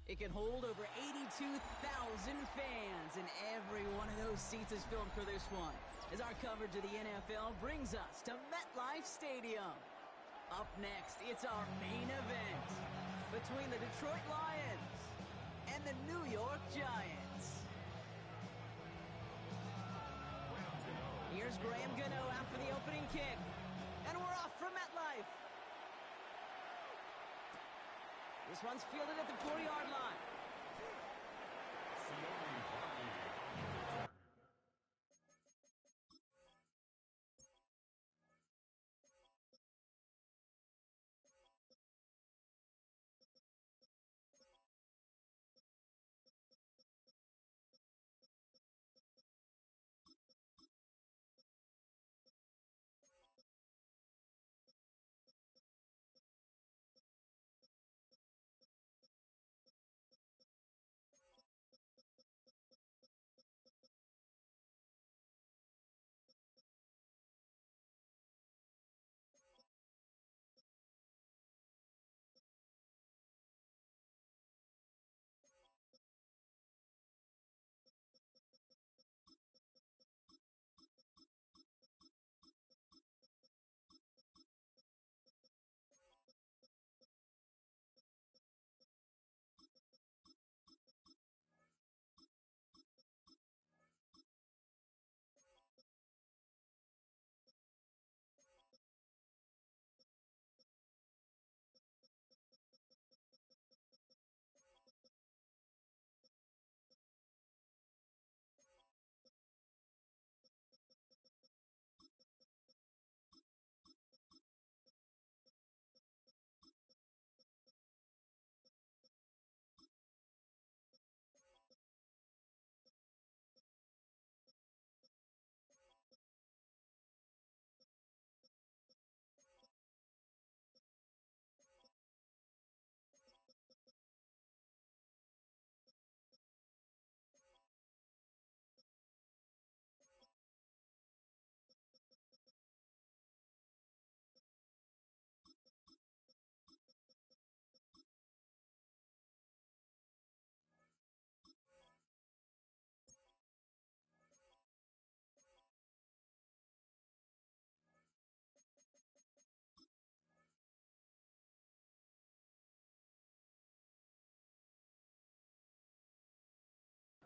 It can hold over 82,000 fans, and every one of those seats is filled for this one, as our coverage of the NFL brings us to MetLife Stadium. Up next, it's our main event between the Detroit Lions and the New York Giants. Here's Graham Gano out for the opening kick, and we're off for MetLife. This one's fielded at the 4-yard line.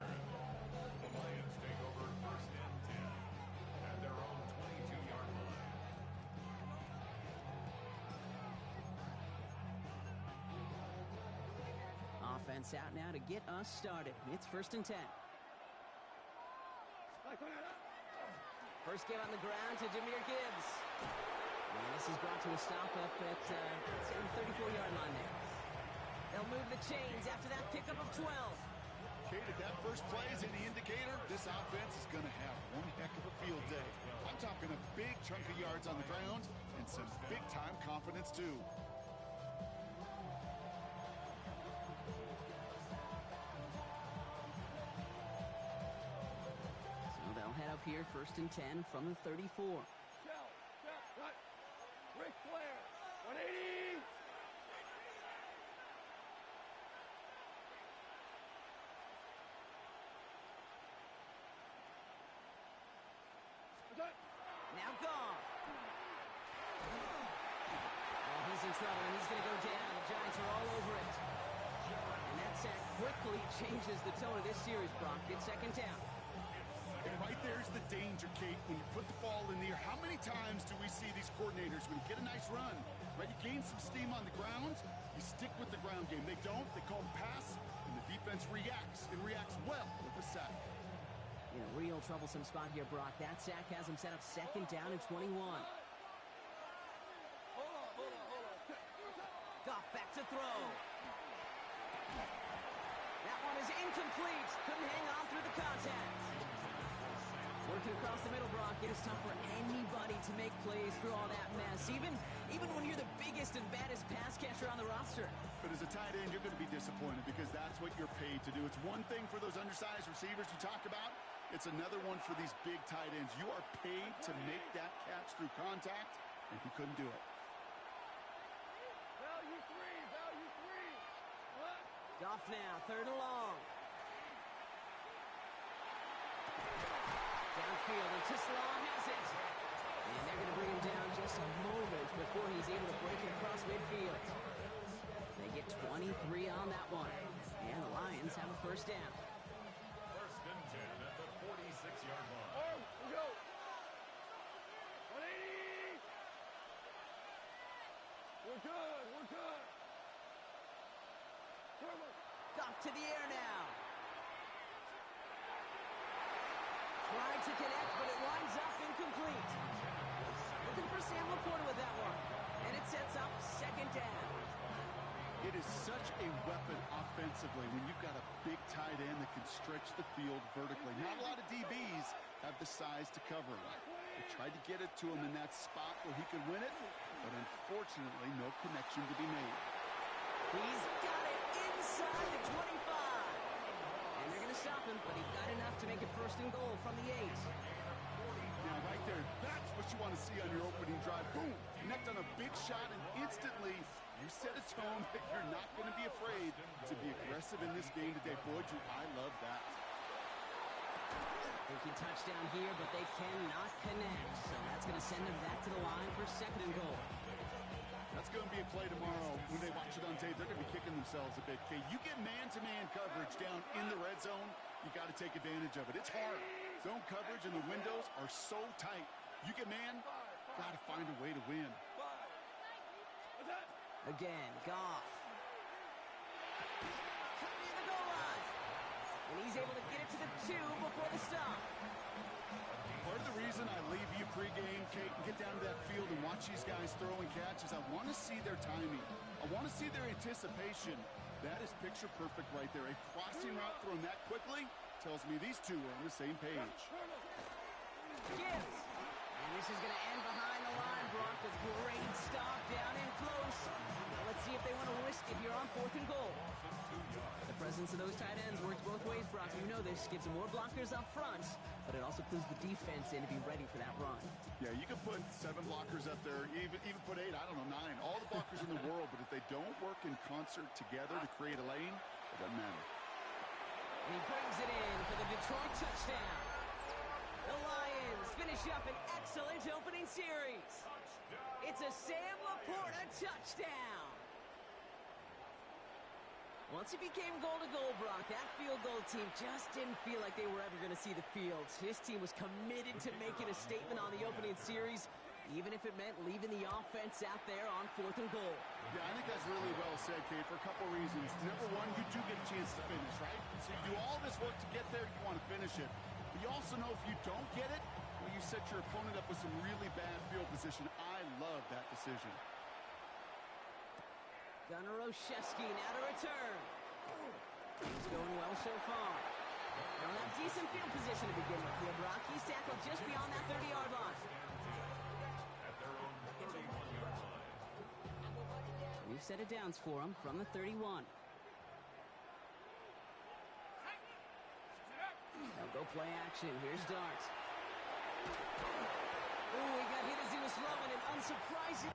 The Lions take over first and 10 at their own 22-yard line. Offense out now to get us started. It's first and 10. First give on the ground to Jahmyr Gibbs. And this is brought to a stop up at the 34-yard line there. They'll move the chains after that pickup of 12. Kate, if that first play is any indicator, this offense is going to have one heck of a field day. I'm talking a big chunk of yards on the ground and some big-time confidence, too. So they'll head up here first and 10 from the 34. Ric Flair, 180. Now gone. Oh, he's in trouble, and he's going to go down. The Giants are all over it. And that sack quickly changes the tone of this series, Brock. It's second down. And right there's the danger, Kate. When you put the ball in the air, how many times do we see these coordinators, when you get a nice run, right, you gain some steam on the ground, you stick with the ground game. They don't. They call the pass, and the defense reacts, and reacts well with the sack. In a real troublesome spot here, Brock. That sack has him set up second down and 21. Goff back to throw. That one is incomplete. Couldn't hang on through the contact. Working across the middle, Brock, it is tough for anybody to make plays through all that mess, even when you're the biggest and baddest pass catcher on the roster. But as a tight end, you're going to be disappointed because that's what you're paid to do. It's one thing for those undersized receivers you talk about. It's another one for these big tight ends. You are paid to make that catch through contact, and he couldn't do it. Value three. Goff now, 3rd and long. Downfield, and Tisla has it. And they're going to bring him down just a moment before he's able to break it across midfield. They get 23 on that one. And the Lions have a 1st down. 1st and 10 at the 46-yard line. We go. 180. We're good. We're good. Goff to the air now. Tried to connect, but it winds up incomplete. Looking for Sam Laporta with that one. And it sets up 2nd down. It is such a weapon offensively when you've got a big tight end that can stretch the field vertically. Not a lot of DBs have the size to cover him. They tried to get it to him in that spot where he could win it, but unfortunately, no connection to be made. He's got it inside the 25. And they're going to stop him, but he got enough to make it 1st and goal from the 8. Now, right there, that's what you want to see on your opening drive. Boom! Connect on a big shot, and instantly you set a tone that you're not going to be afraid to be aggressive in this game today. Boy, I love that. Thinking touchdown here, but they cannot connect. So that's going to send them back to the line for 2nd and goal. That's going to be a play tomorrow. When they watch it on tape, they're going to be kicking themselves a bit. Okay, you get man-to-man coverage down in the red zone, you got to take advantage of it. It's hard. Zone coverage and the windows are so tight. You get man, got to find a way to win. Again, Goff. Coming in the goal line. And he's able to get it to the 2 before the stop. Part of the reason I leave you pregame, Kate, and get down to that field and watch these guys throw and catch is I want to see their timing. I want to see their anticipation. That is picture perfect right there. A crossing route thrown that quickly tells me these two are on the same page. Gibbs. And this is going to end behind the line, Brock. A great stop down in close. Now let's see if they want to risk it here on 4th and goal. The presence of those tight ends works both ways, Brock. You know this. Gives them more blockers up front, but it also clues the defense in to be ready for that run. Yeah, you can put 7 blockers up there, even put 8, I don't know, 9. All the blockers in the world, but if they don't work in concert together to create a lane, it doesn't matter. And he brings it in for the Detroit touchdown. The Lions finish up an excellent opening series. It's a Sam Laporta touchdown. Once it became goal-to-goal, Brock, that field goal team just didn't feel like they were ever going to see the field. His team was committed to making a statement on the opening series, even if it meant leaving the offense out there on 4th and goal. Yeah, I think that's really well said, Kate, for a couple reasons. Number one, you do get a chance to finish, right? So you do all this work to get there, you want to finish it. But you also know if you don't get it, well, you set your opponent up with some really bad field position. I love that decision. Gunnar Olszewski now to return. He's going well so far. They'll have decent field position to begin with here, Brock. He's tackled just beyond that 30-yard line. At their own 31-yard line. We've set it downs for him from the 31. They'll go play action. Here's Dart. Ooh, he got hit as he was throwing, and unsurprising.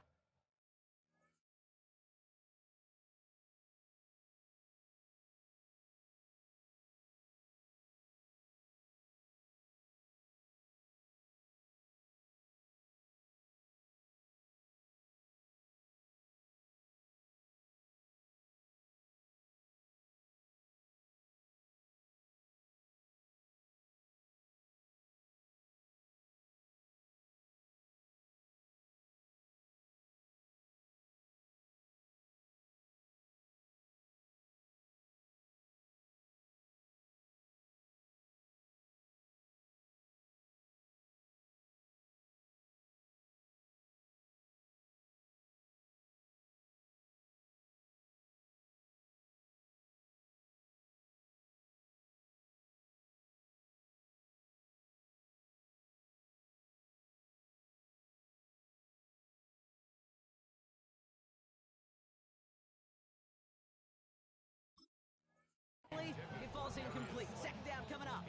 It falls incomplete. 2nd down coming up.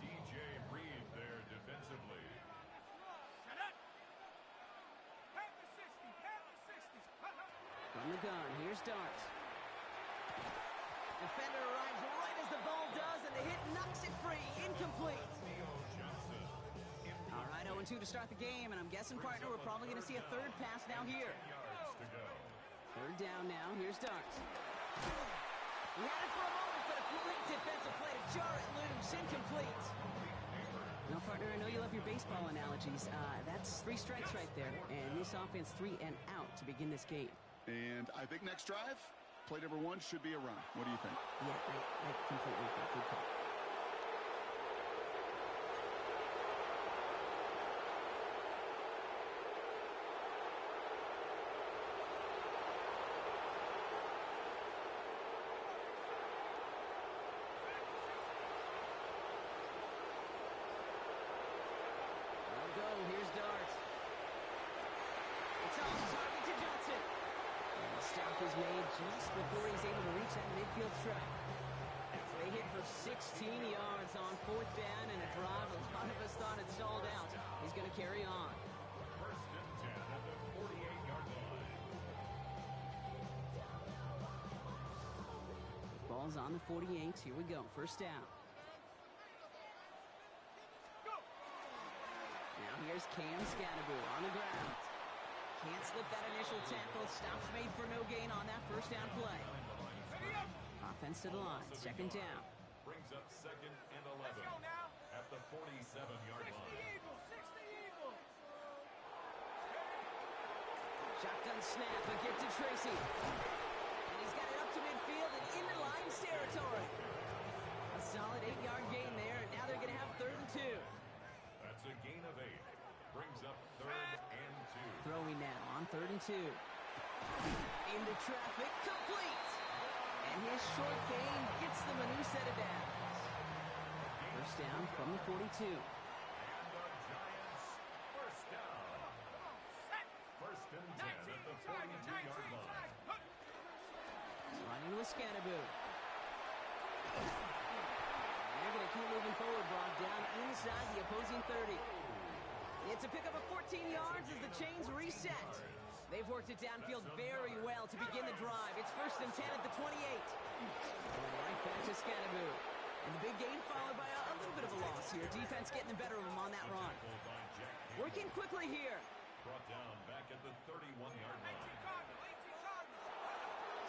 DJ Reed there defensively. From the gun, here's Dart. Defender arrives right as the ball does, and the hit knocks it free. Incomplete. All right, 0-2 to start the game, and I'm guessing, partner, we're probably going to see a third pass now here. Third down now. Here's Darts. He had it for a moment, but a great defensive play to jar it loose. Incomplete. Now, partner, I know you love your baseball analogies. That's 3 strikes right there, and this offense 3 and out to begin this game. And I think next drive, play number 1 should be a run. What do you think? Yeah, I completely agree. Good call. Here's Darts. It's on target to Johnson. And the stop is made just before he's able to reach that midfield strike. They hit for 16 yards on 4th down and a drive a lot of us thought had stalled out. He's going to carry on. First and 10 at the 48-yard line. Ball's on the 48. Here we go. First down. Here's Cam Scatterbo on the ground. Can't slip that initial tackle. Stops made for no gain on that first down play. Offense to the line. Second down. Brings up 2nd and 11 at the 47-yard line. Shotgun snap. A gift to Tracy. And he's got it up to midfield and into Lions territory. A solid 8-yard gain there. And now they're going to have 3rd and 2. That's a gain of 8. Brings up 3rd and 2. Throwing now on 3rd and 2. Into traffic, complete. And his short gain gets them a new set of downs. First down from the 42. And the Giants first down. First and 10 at the 42-yard line. Running with Scatterbo. They're going to keep moving forward, Brock, down inside the opposing 30. It's a pickup of 14 yards as the chains reset. They've worked it downfield very well to begin the drive. It's first and 10 at the 28. Right back to Scatterbo. And the big gain followed by a little bit of a loss here. Defense getting the better of them on that run. Working quickly here. Brought down back at the 31-yard line.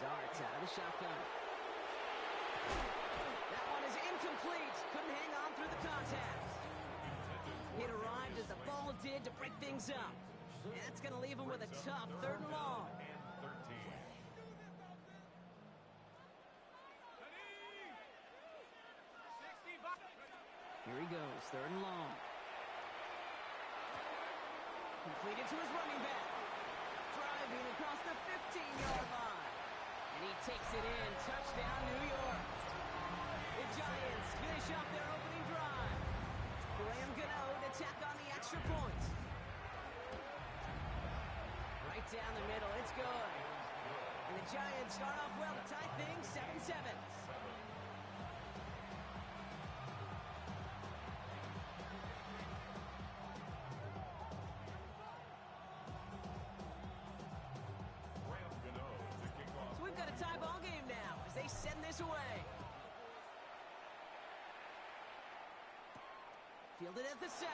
Darts out of the shotgun. That one is incomplete. Couldn't hang on through the contact. It arrived as the ball did to break things up. And that's going to leave him with a tough 3rd and long. And 13. Here he goes, 3rd and long. Completed to his running back. Driving across the 15-yard line. And he takes it in. Touchdown, New York. The Giants finish off their opening drive. Graham Gano to tack on the extra point. Right down the middle, it's good. And the Giants start off well to tie things 7-7. So we've got a tie ball game now as they send this away. Fielded at the 7.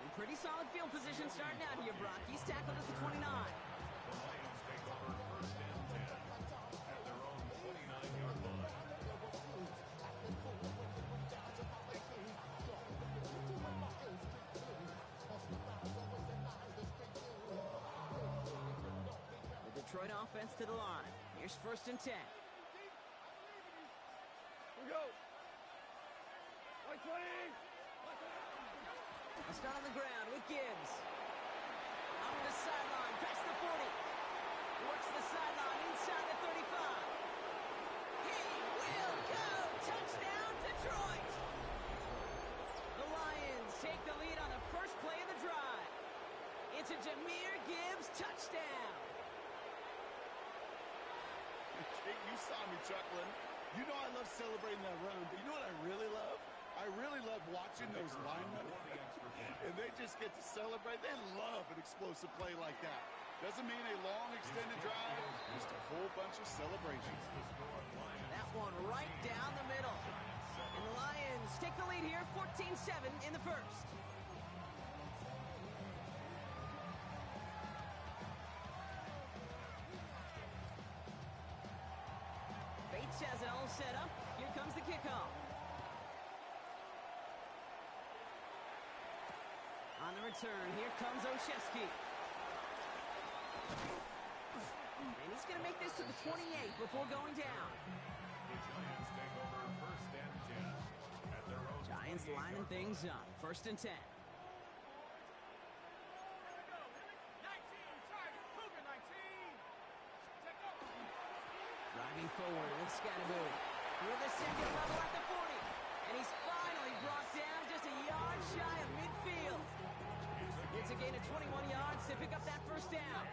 In pretty solid field position starting out here, Brock. He's tackled at the 29. The Lions take over first and 10 at their own 29-yard line. The Detroit offense to the line. Here's first and 10. We go. Right 20. A start on the ground with Gibbs. On the sideline, past the 40. Works the sideline inside the 35. He will go! Touchdown, Detroit! The Lions take the lead on the first play of the drive. It's a Jahmyr Gibbs touchdown. You saw me chuckling. You know I love celebrating that run, but you know what I really love? I really love watching those linemen, and they just get to celebrate. They love an explosive play like that. Doesn't mean a long extended drive, just a whole bunch of celebrations. That one right down the middle. And the Lions take the lead here, 14-7 in the first. Bates has it all set up. Here comes the kickoff. On the return, here comes Olszewski. And he's going to make this to the 28 before going down. The Giants take over first and 10 at their own. Giants lining things up. First and 10. Driving forward with Scatterboot. With the second level at the 40. And he's finally brought down just a yard shy of midfield. It's a gain of 21 yards to pick up that first down.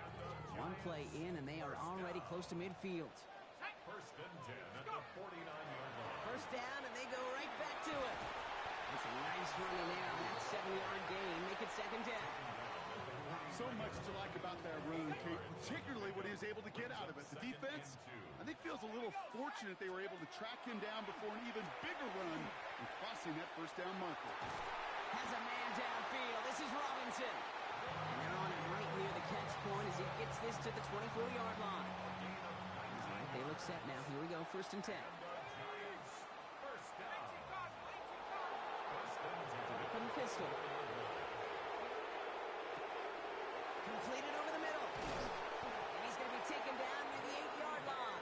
One play in, and they are already close to midfield. First and 10 at the 49-yard line. First down, and they go right back to it. That's a nice run in there on that 7-yard gain. Make it second down. So much to like about that run, Kate, particularly what he was able to get out of it. The defense, I think, feels a little fortunate they were able to track him down before an even bigger run and crossing that first down marker. Has a man downfield. This is Robinson. And they're on him right near the catch point as he gets this to the 24-yard line. All right, they look set now. Here we go, first and 10. Giants, first down. First and 10. From the pistol. Completed over the middle. And he's going to be taken down near the 8-yard line.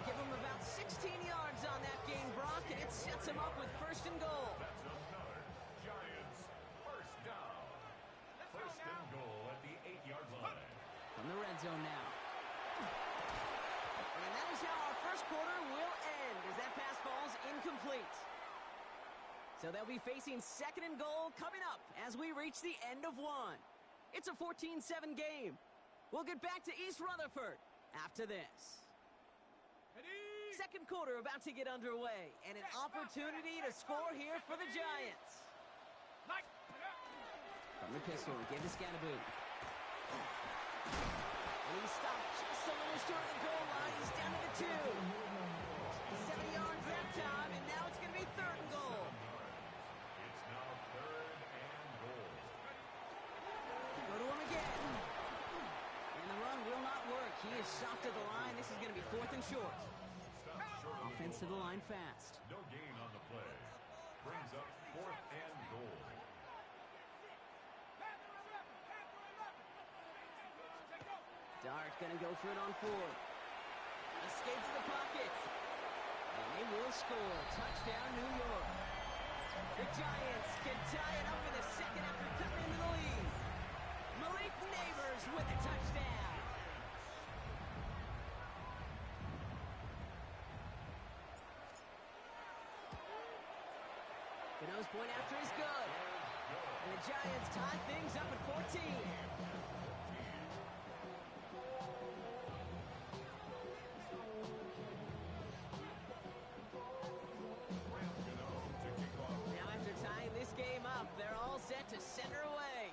Give him about 16 yards on that gain, Brock, and it sets him up with first and goal. That's another Giants first down. First and goal at the 8-yard line. From the red zone now. And that is how our first quarter will end as that pass falls incomplete. So they'll be facing second and goal coming up as we reach the end of one. It's a 14-7 game. We'll get back to East Rutherford after this. Second quarter about to get underway, and an opportunity to score here for the Giants. From the pistol, give to Scatterboot. And he's stopped just a little short of the goal line. He's down to the 2. 7 yards that time, and now it's going to be third and goal. It's now third and goal. Go to him again. And the run will not work. He is soft to the line. This is going to be fourth and short. Stop short of the Offense to goal. the line fast. No gain on the play. Brings up fourth and goal. Dart going to go for it on 4. Escapes the pocket. And they will score. Touchdown, New York. The Giants can tie it up in the second after coming into the lead. Malik Neighbors with a touchdown. The nose point after is good. And the Giants tie things up at 14. Now after tying this game up, they're all set to center away.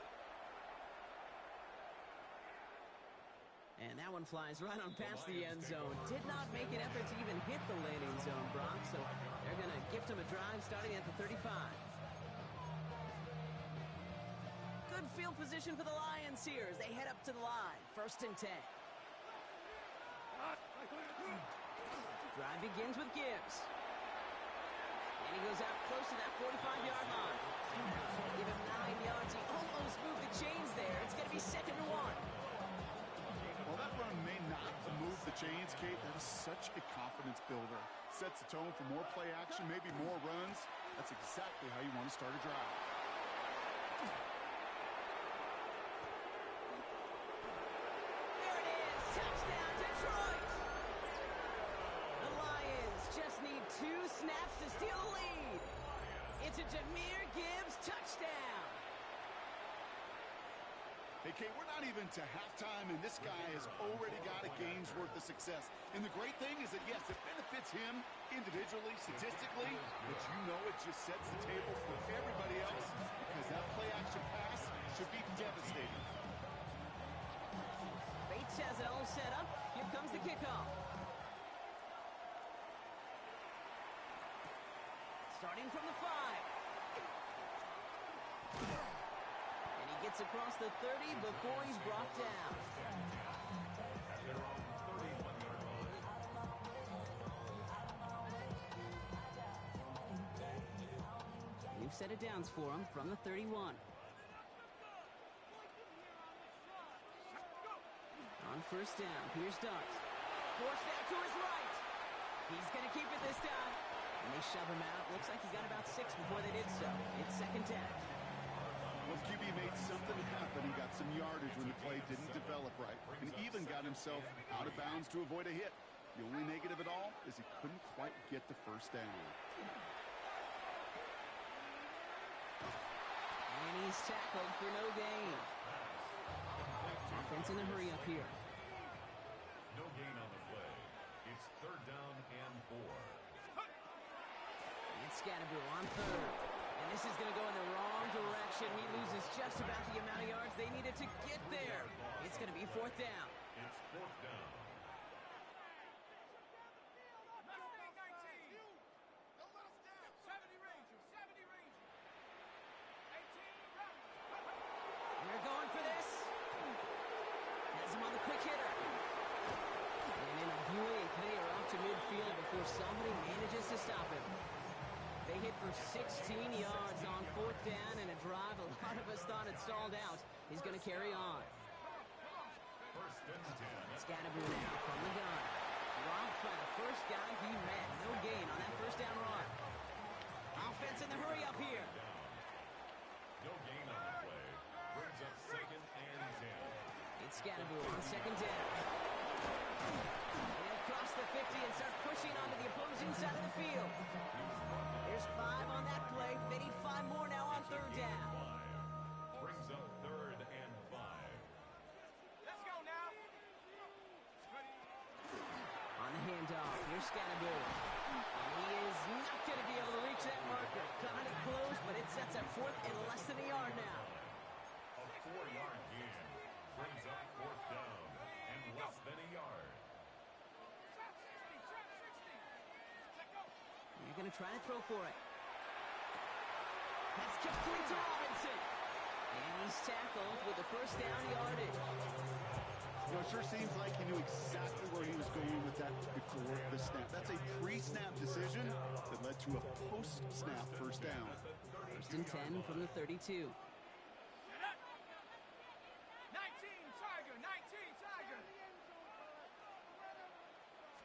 And that one flies right on past the end zone. Did not make an effort to even hit the landing zone, Brock, so they're going to gift him a drive starting at the 35. Good field position for the Lions here as they head up to the line. First and 10. Drive begins with Gibbs. And he goes out close to that 45-yard line. Give him 9 yards. He almost moved the chains there. It's going to be second and 1. Well, that run may not move the chains, Kate. That is such a confidence builder. Sets the tone for more play action, maybe more runs. That's exactly how you want to start a drive. There it is. Touchdown, Detroit. The Lions just need 2 snaps to steal the lead. It's a Jahmyr Gibbs touchdown. Hey, Kate, we're not even to halftime, and this guy has already got a game's worth of success. And the great thing is that, yes, it benefits him individually, statistically, but you know it just sets the table for everybody else because that play-action pass should be devastating. Bates has it all set up. Here comes the kickoff. Starting from the 5. And he gets across the 30 before he's brought down. We've set it downs for him from the 31. On first down, here's Dart. Forced out to his right. He's going to keep it this time. And they shove him out. Looks like he got about 6 before they did so. It's second down. Well, QB made something happen. He got some yardage when the play didn't develop right. And even got himself out of bounds to avoid a hit. The only negative at all is he couldn't quite get the first down. And he's tackled for no gain. Offense in a hurry up here. No gain on the play. It's third down and 4. And Scatterboo on third. And this is going to go in the wrong direction. He loses just about the amount of yards they needed to get there. It's going to be fourth down. It's fourth down. They're going for this. Has him on the quick hitter. And in a blink, they are up to midfield before somebody manages to stop him. They hit for 16 yards on fourth down, and a drive a lot of us thought had stalled out is going to carry on. First and 10. Scatterboo now from the gun. Dropped by the first guy he met. No gain on that first down run. Offense in the hurry up here. No gain on the play. Brings up second and 10. It's Scatterboo on second down. They'll cross the 50 and start pushing onto the opposing side of the field. There's 5 on that play. They need 5 more now on third down. Brings up third and 5. Let's go now. On the handoff, here's Scatterboo. And he is not going to be able to reach that marker. Got it close, but it sets up fourth and less than a yard now. A 4-yard gain. Brings up fourth down and less than a yard. You're going to try to throw for it. That's complete to Robinson. And he's tackled with the first down yardage. Well, it sure seems like he knew exactly where he was going with that before the snap. That's a pre-snap decision that led to a post-snap first down. First and 10 from the 32. 19 Tiger, 19 Tiger.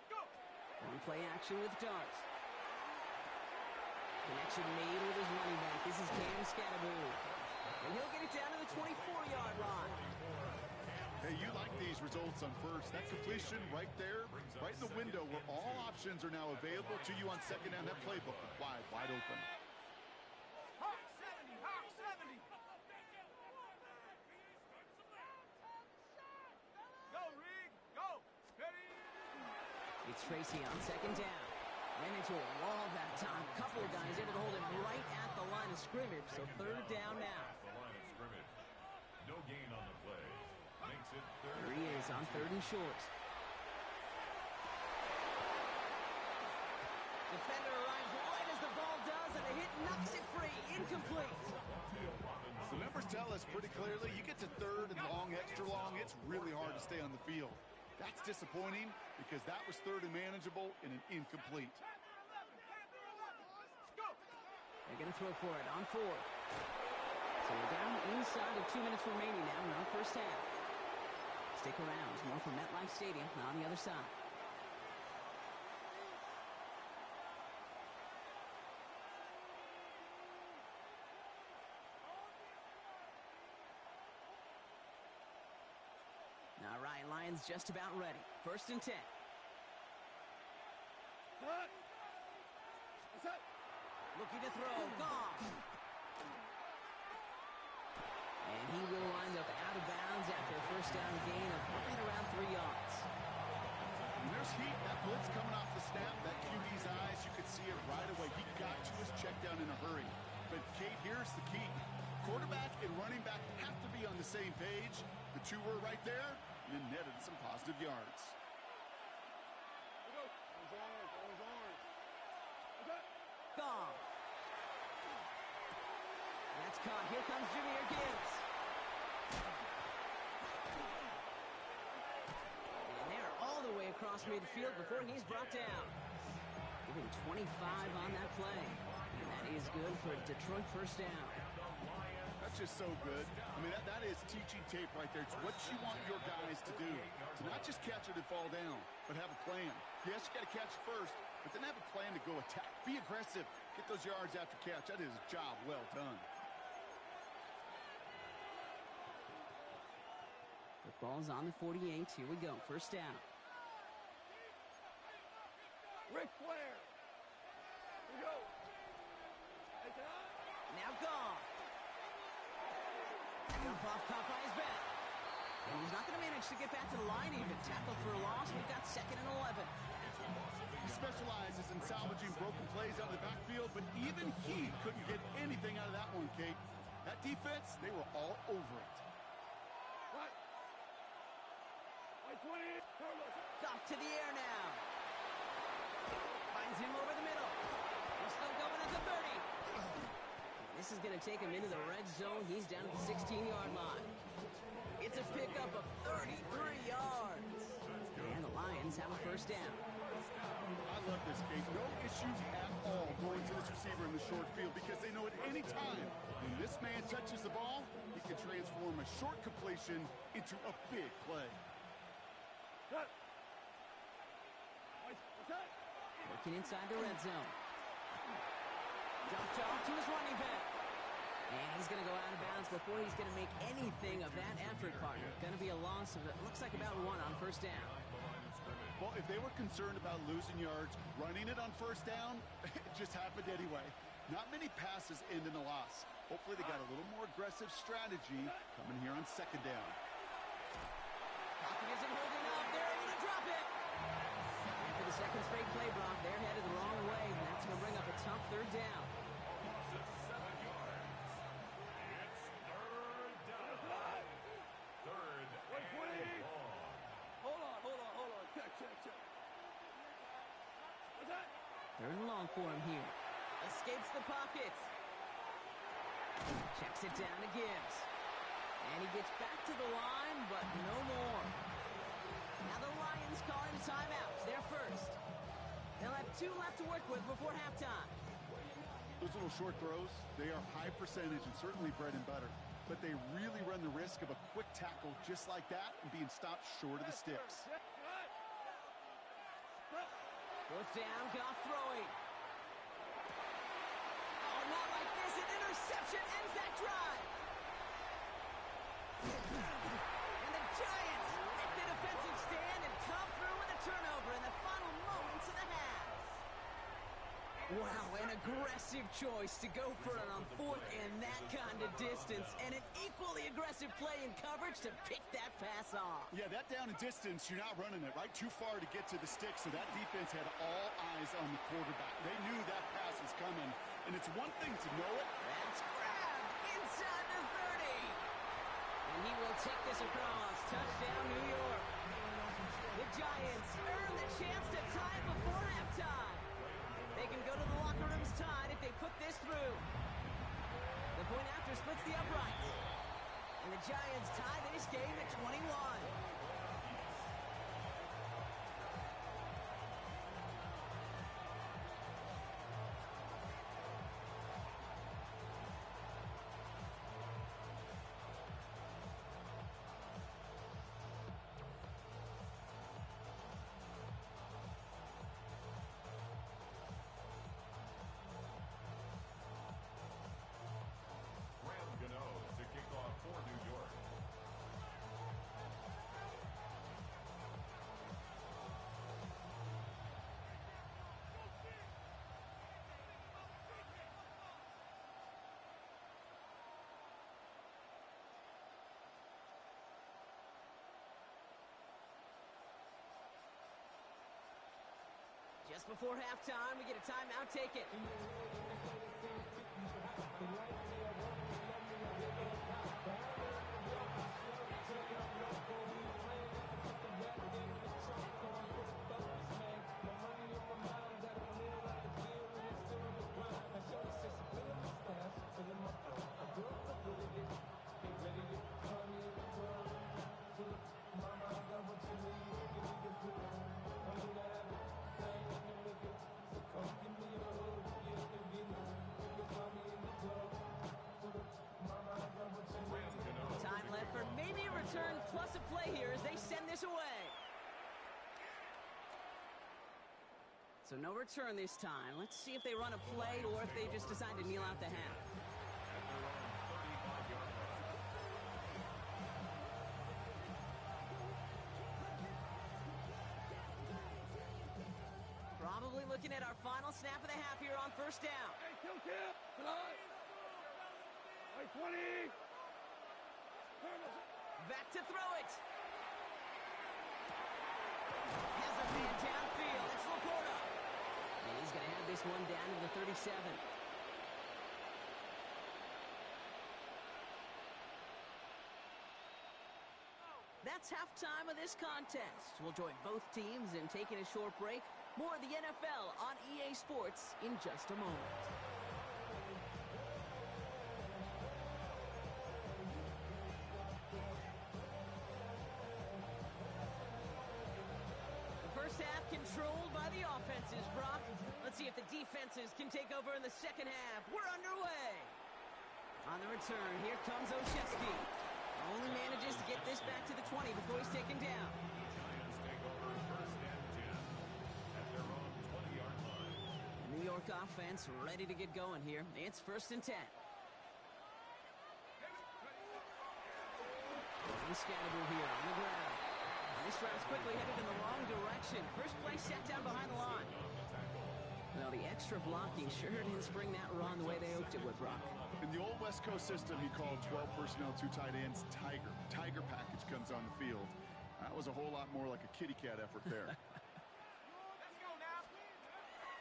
Go. On play action with Dart. Connection made with his running back. This is Cam Scatterboo. And he'll get it down to the 24-yard line. Hey, you like these results on first. That completion right there, right in the window where all options are now available to you on second down. That playbook wide open. Hawk 70, Hawk 70. Go, Rig, go. Ready. It's Tracy on second down. Ran into a wall that time. Couple of guys able to hold him right at the line of scrimmage. So third down now. The line of scrimmage. No gain on the play. Makes it third. Here he is on third and short. Defender arrives right as the ball does, and the hit knocks it free. Incomplete. The numbers tell us pretty clearly, you get to third and long, extra long, it's really hard to stay on the field. That's disappointing because that was third and manageable in an incomplete. They're going to throw for it on fourth. So we're down inside of 2 minutes remaining now in our first half. Stick around. More from MetLife Stadium on the other side. All right, Lions just about ready. First and 10. What's up? Looking to throw. Gone. And he will wind up out of bounds after a first down gain of right around 3 yards. When there's heat, that blitz coming off the snap, that QB's eyes, you could see it right away. He got to his check down in a hurry. But, Kate, here's the key. Quarterback and running back have to be on the same page. The two were right there, and then netted some positive yards. Goff. That's caught. Here comes Jahmyr Gibbs. And they're all the way across midfield before he's brought down. Give him 25 on that play. And that is good for Detroit first down. That's just so good. I mean, that is teaching tape right there. It's what you want your guys to do. To not just catch it and fall down, but have a plan. Yes, you got to catch it first, but then have a plan to go attack. Be aggressive. Get those yards after catch. That is a job well done. The ball's on the 48. Here we go. First down. Ric Flair. Here we go. Now Goff. Jump off, caught by his back. And he's not going to manage to get back to the line even. Tackled for a loss. We've got 2nd and 11. He specializes in salvaging broken plays out of the backfield, but even he couldn't get anything out of that one, Kate. That defense, they were all over it. Right. 20. Goff to the air now. Finds him over the middle. He's still going at the 30. This is going to take him into the red zone. He's down at the 16-yard line. It's a pickup of 33 yards. And the Lions have a first down. I love this, Kate. No issues at all going to this receiver in the short field because they know at any time when this man touches the ball, he can transform a short completion into a big play. Working inside the red zone. Dumped off to his running back. And he's going to go out of bounds before he's going to make anything of that effort, partner. Going to be a loss of, it looks like about 1 on first down. Well, if they were concerned about losing yards, running it on first down, it just happened anyway. Not many passes end in a loss. Hopefully they got a little more aggressive strategy coming here on 2nd down. Pocket isn't holding up. They're able to drop it. And for the 2nd straight play, Brock, they're headed the wrong way, and that's going to bring up a tough 3rd down. Third and long for him here. Escapes the pocket. Checks it down to Gibbs. And he gets back to the line, but no more. Now the Lions calling a timeout. They're first. They'll have 2 left to work with before halftime. Those little short throws, they are high percentage and certainly bread and butter. But they really run the risk of a quick tackle just like that and being stopped short of the sticks. 4th down, Goff throwing. Oh, not like this. An interception ends that drive. And the Giants make the defensive stand and come through with a turnover in the final moments of the half. Wow, an aggressive choice to go for it on 4th and that kind of distance, and an equally aggressive play in coverage to pick that pass off. Yeah, that down and distance, you're not running it, right? Too far to get to the stick, so that defense had all eyes on the quarterback. They knew that pass was coming, and it's one thing to know it. That's grabbed inside the 30. And he will take this across. Touchdown, New York. The Giants earn the chance to tie it before halftime. They can go to the locker rooms tied if they put this through. The point after splits the uprights. And the Giants tie this game at 21. To kick off for New York. Just before halftime, we get a timeout. Take it. So no return this time. Let's see if they run a play or if they just decide to kneel out the half. Probably looking at our final snap of the half here on first down. Hey, kill tip. Tonight. Hey, 20. Back to throw it. Has a man downfield. It's Laporta. And he's going to have this one down to the 37. That's halftime of this contest. We'll join both teams in taking a short break. More of the NFL on EA Sports in just a moment. The first half controlled by the offenses, Brock. Let's see if the defenses can take over in the second half. We're underway. On the return, here comes Olszewski. Only manages to get this back to the 20 before he's taken down. Giants take over first and 10 at their own 20-yard line. The New York offense ready to get going here. It's first and 10. Scatterable here on the ground. This route's quickly headed in the wrong direction. First play set down behind the line. Well, the extra blocking sure didn't spring that run the way they hoped it would, Brock. In the old West Coast system, you call 12 personnel, 2 tight ends, Tiger. Tiger package comes on the field. That was a whole lot more like a kitty cat effort there.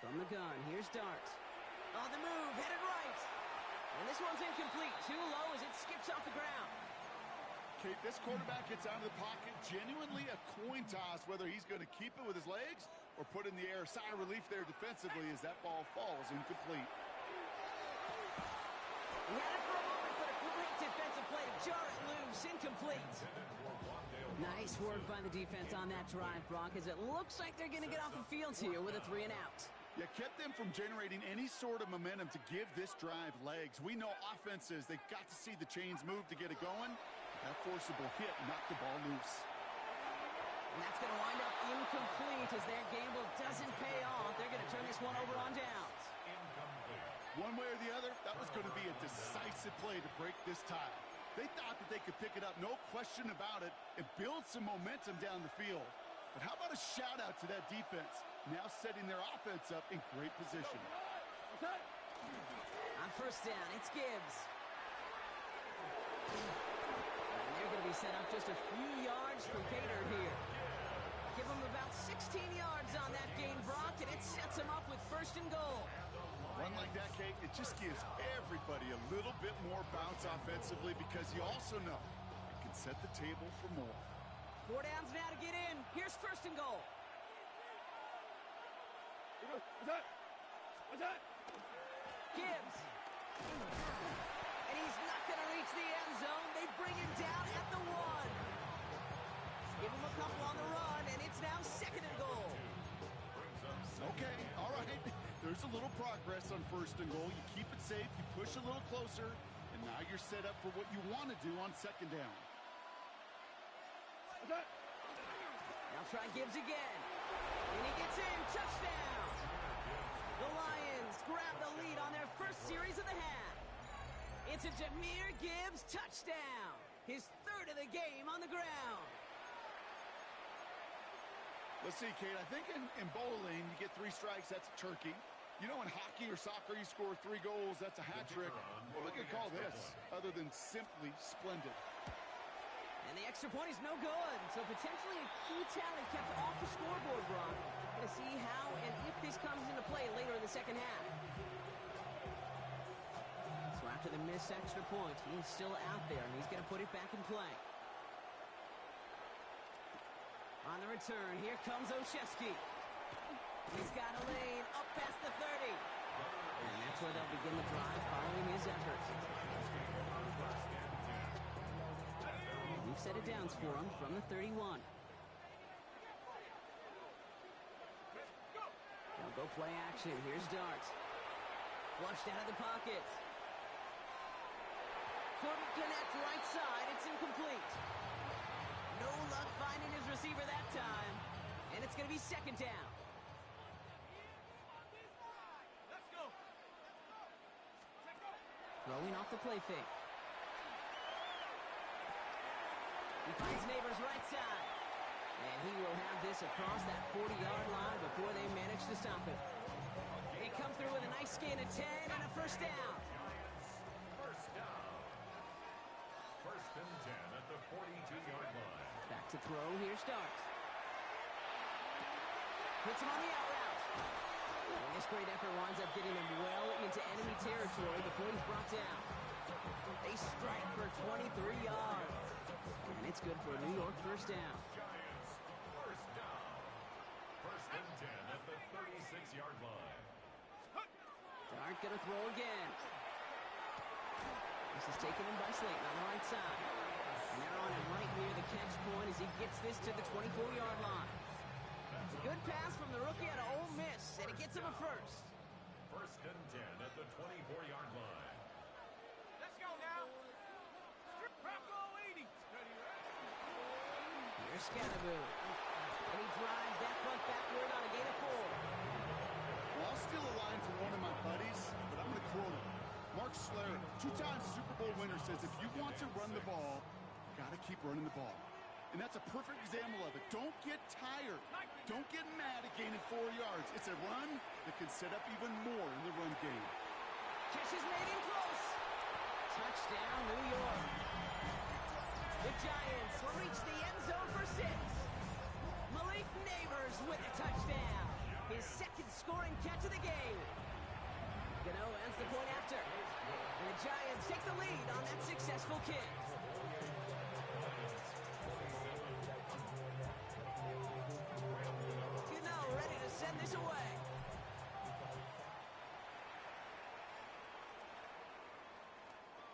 From the gun, here's Dart. On the move, headed right. And this one's incomplete. Too low as it skips off the ground. Kate, this quarterback gets out of the pocket, genuinely a coin toss whether he's going to keep it with his legs or put in the air. Sigh of relief there defensively as that ball falls incomplete. He had it for a moment, but a great defensive play to jar it loose. Incomplete. Nice work by the defense on that drive, Brock, as it looks like they're going to get off the field here with a 3 and out. Yeah, kept them from generating any sort of momentum to give this drive legs. We know offenses, they've got to see the chains move to get it going. That forcible hit knocked the ball loose. And that's going to wind up incomplete as their gamble doesn't pay off. They're going to turn this one over on downs. One way or the other, that was going to be a decisive play to break this tie. They thought that they could pick it up, no question about it, and build some momentum down the field. But how about a shout-out to that defense, now setting their offense up in great position. On first down, it's Gibbs. And they're going to be set up just a few yards from Pater here. Give them about 16 yards on that gain, Brock, and it sets them up with first and goal. Run like that, Kate, it just gives everybody a little bit more bounce offensively because you also know it can set the table for more. 4 downs now to get in. Here's first and goal. What's that? Gibbs. And he's not going to reach the end zone. They bring him down at the 1. Give him a couple on the run, and it's now second and goal. Okay, all right. There's a little progress on first and goal. You keep it safe, you push a little closer, and now you're set up for what you want to do on second down. Now try Gibbs again. And he gets in. Touchdown. The Lions grab the lead on their first series of the half. It's a Jahmyr Gibbs touchdown. His third of the game on the ground. Let's see, Kate, I think in bowling, you get 3 strikes, that's a turkey. You know, in hockey or soccer, you score 3 goals, that's a hat trick. What we could call this, other than simply splendid. And the extra point is no good. So potentially a key talent kept off the scoreboard, Brock. Going to see how and if this comes into play later in the second half. So after the missed extra point, he is still out there, and he's going to put it back in play. On the return, here comes Olszewski. He's got a lane up past the 30. And that's where they'll begin the drive following his efforts. We've set it down for him from the 31. They'll go play action. Here's Dart. Flushed out of the pocket. Couldn't connect right side. It's incomplete. No luck finding his receiver that time. And it's going to be second down. Throwing off the play fake. He finds Neighbors right side. And he will have this across that 40-yard line before they manage to stop him. They come through with a nice gain of 10 and a first down. First down. First and 10 at the 42-yard line. Back to throw. Here Starks. Puts him on the out route. And this great effort winds up getting him well into enemy territory before he's brought down. They strike for 23 yards. And it's good for a New York first down. Giants, first down. First and 10 at the 36-yard line. Dart gonna throw again. This is taken in by Slayton on the right side. And they're on him right near the catch point as he gets this to the 24-yard line. It's a good pass from the rookie out of Ole Miss, and it gets him a first. First and 10 at the 24-yard line. Let's go now. Bronco 80. Here's Scatterboo. And he drives that front backward on a gain of 4. Well, I'll steal a line from one of my buddies, but I'm going to quote him. Mark Schlereth, 2-time Super Bowl winner, says if you want to run the ball, you got to keep running the ball. And that's a perfect example of it. Don't get tired. Don't get mad at gaining 4 yards. It's a run that can set up even more in the run game. Catch is made in close. Touchdown, New York. The Giants will reach the end zone for 6. Malik Neighbors with a touchdown. His second scoring catch of the game. Gano ends the point after. And the Giants take the lead on that successful kick. Gano ready to send this away.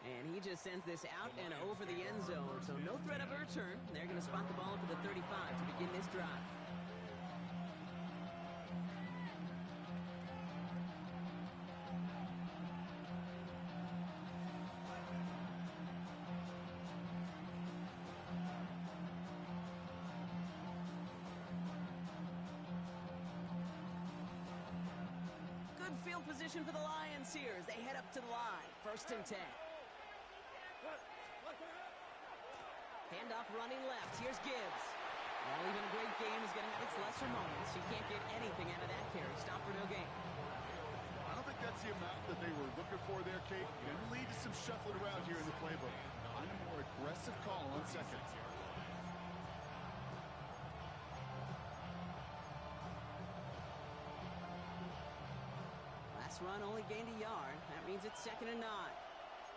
And he just sends this out and over the end zone, so no threat of a return. They're going to spot the ball up at the 35 to begin this drive. Good field position for the Lions here as they head up to the line. First and 10. Handoff running left. Here's Gibbs. Well, even a great game is going to have its lesser moments. You can't get anything out of that carry. Stop for no gain. I don't think that's the amount that they were looking for there, Kate. Going to lead to some shuffling around here in the playbook. Find a more aggressive call on second. Last run only gained a yard. That means it's second and 9.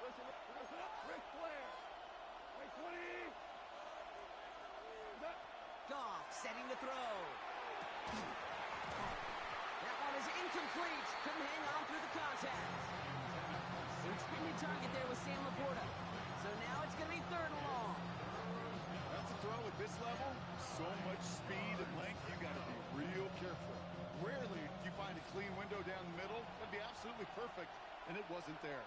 Ric Flair. 20. Goff setting the throw. That one is incomplete. Couldn't hang on through the contact. Intended target there was Sam Laporta. So now it's going to be third and long. That's a throw at this level. So much speed and length, you got to be real careful. Rarely do you find a clean window down the middle. That'd be absolutely perfect, and it wasn't there.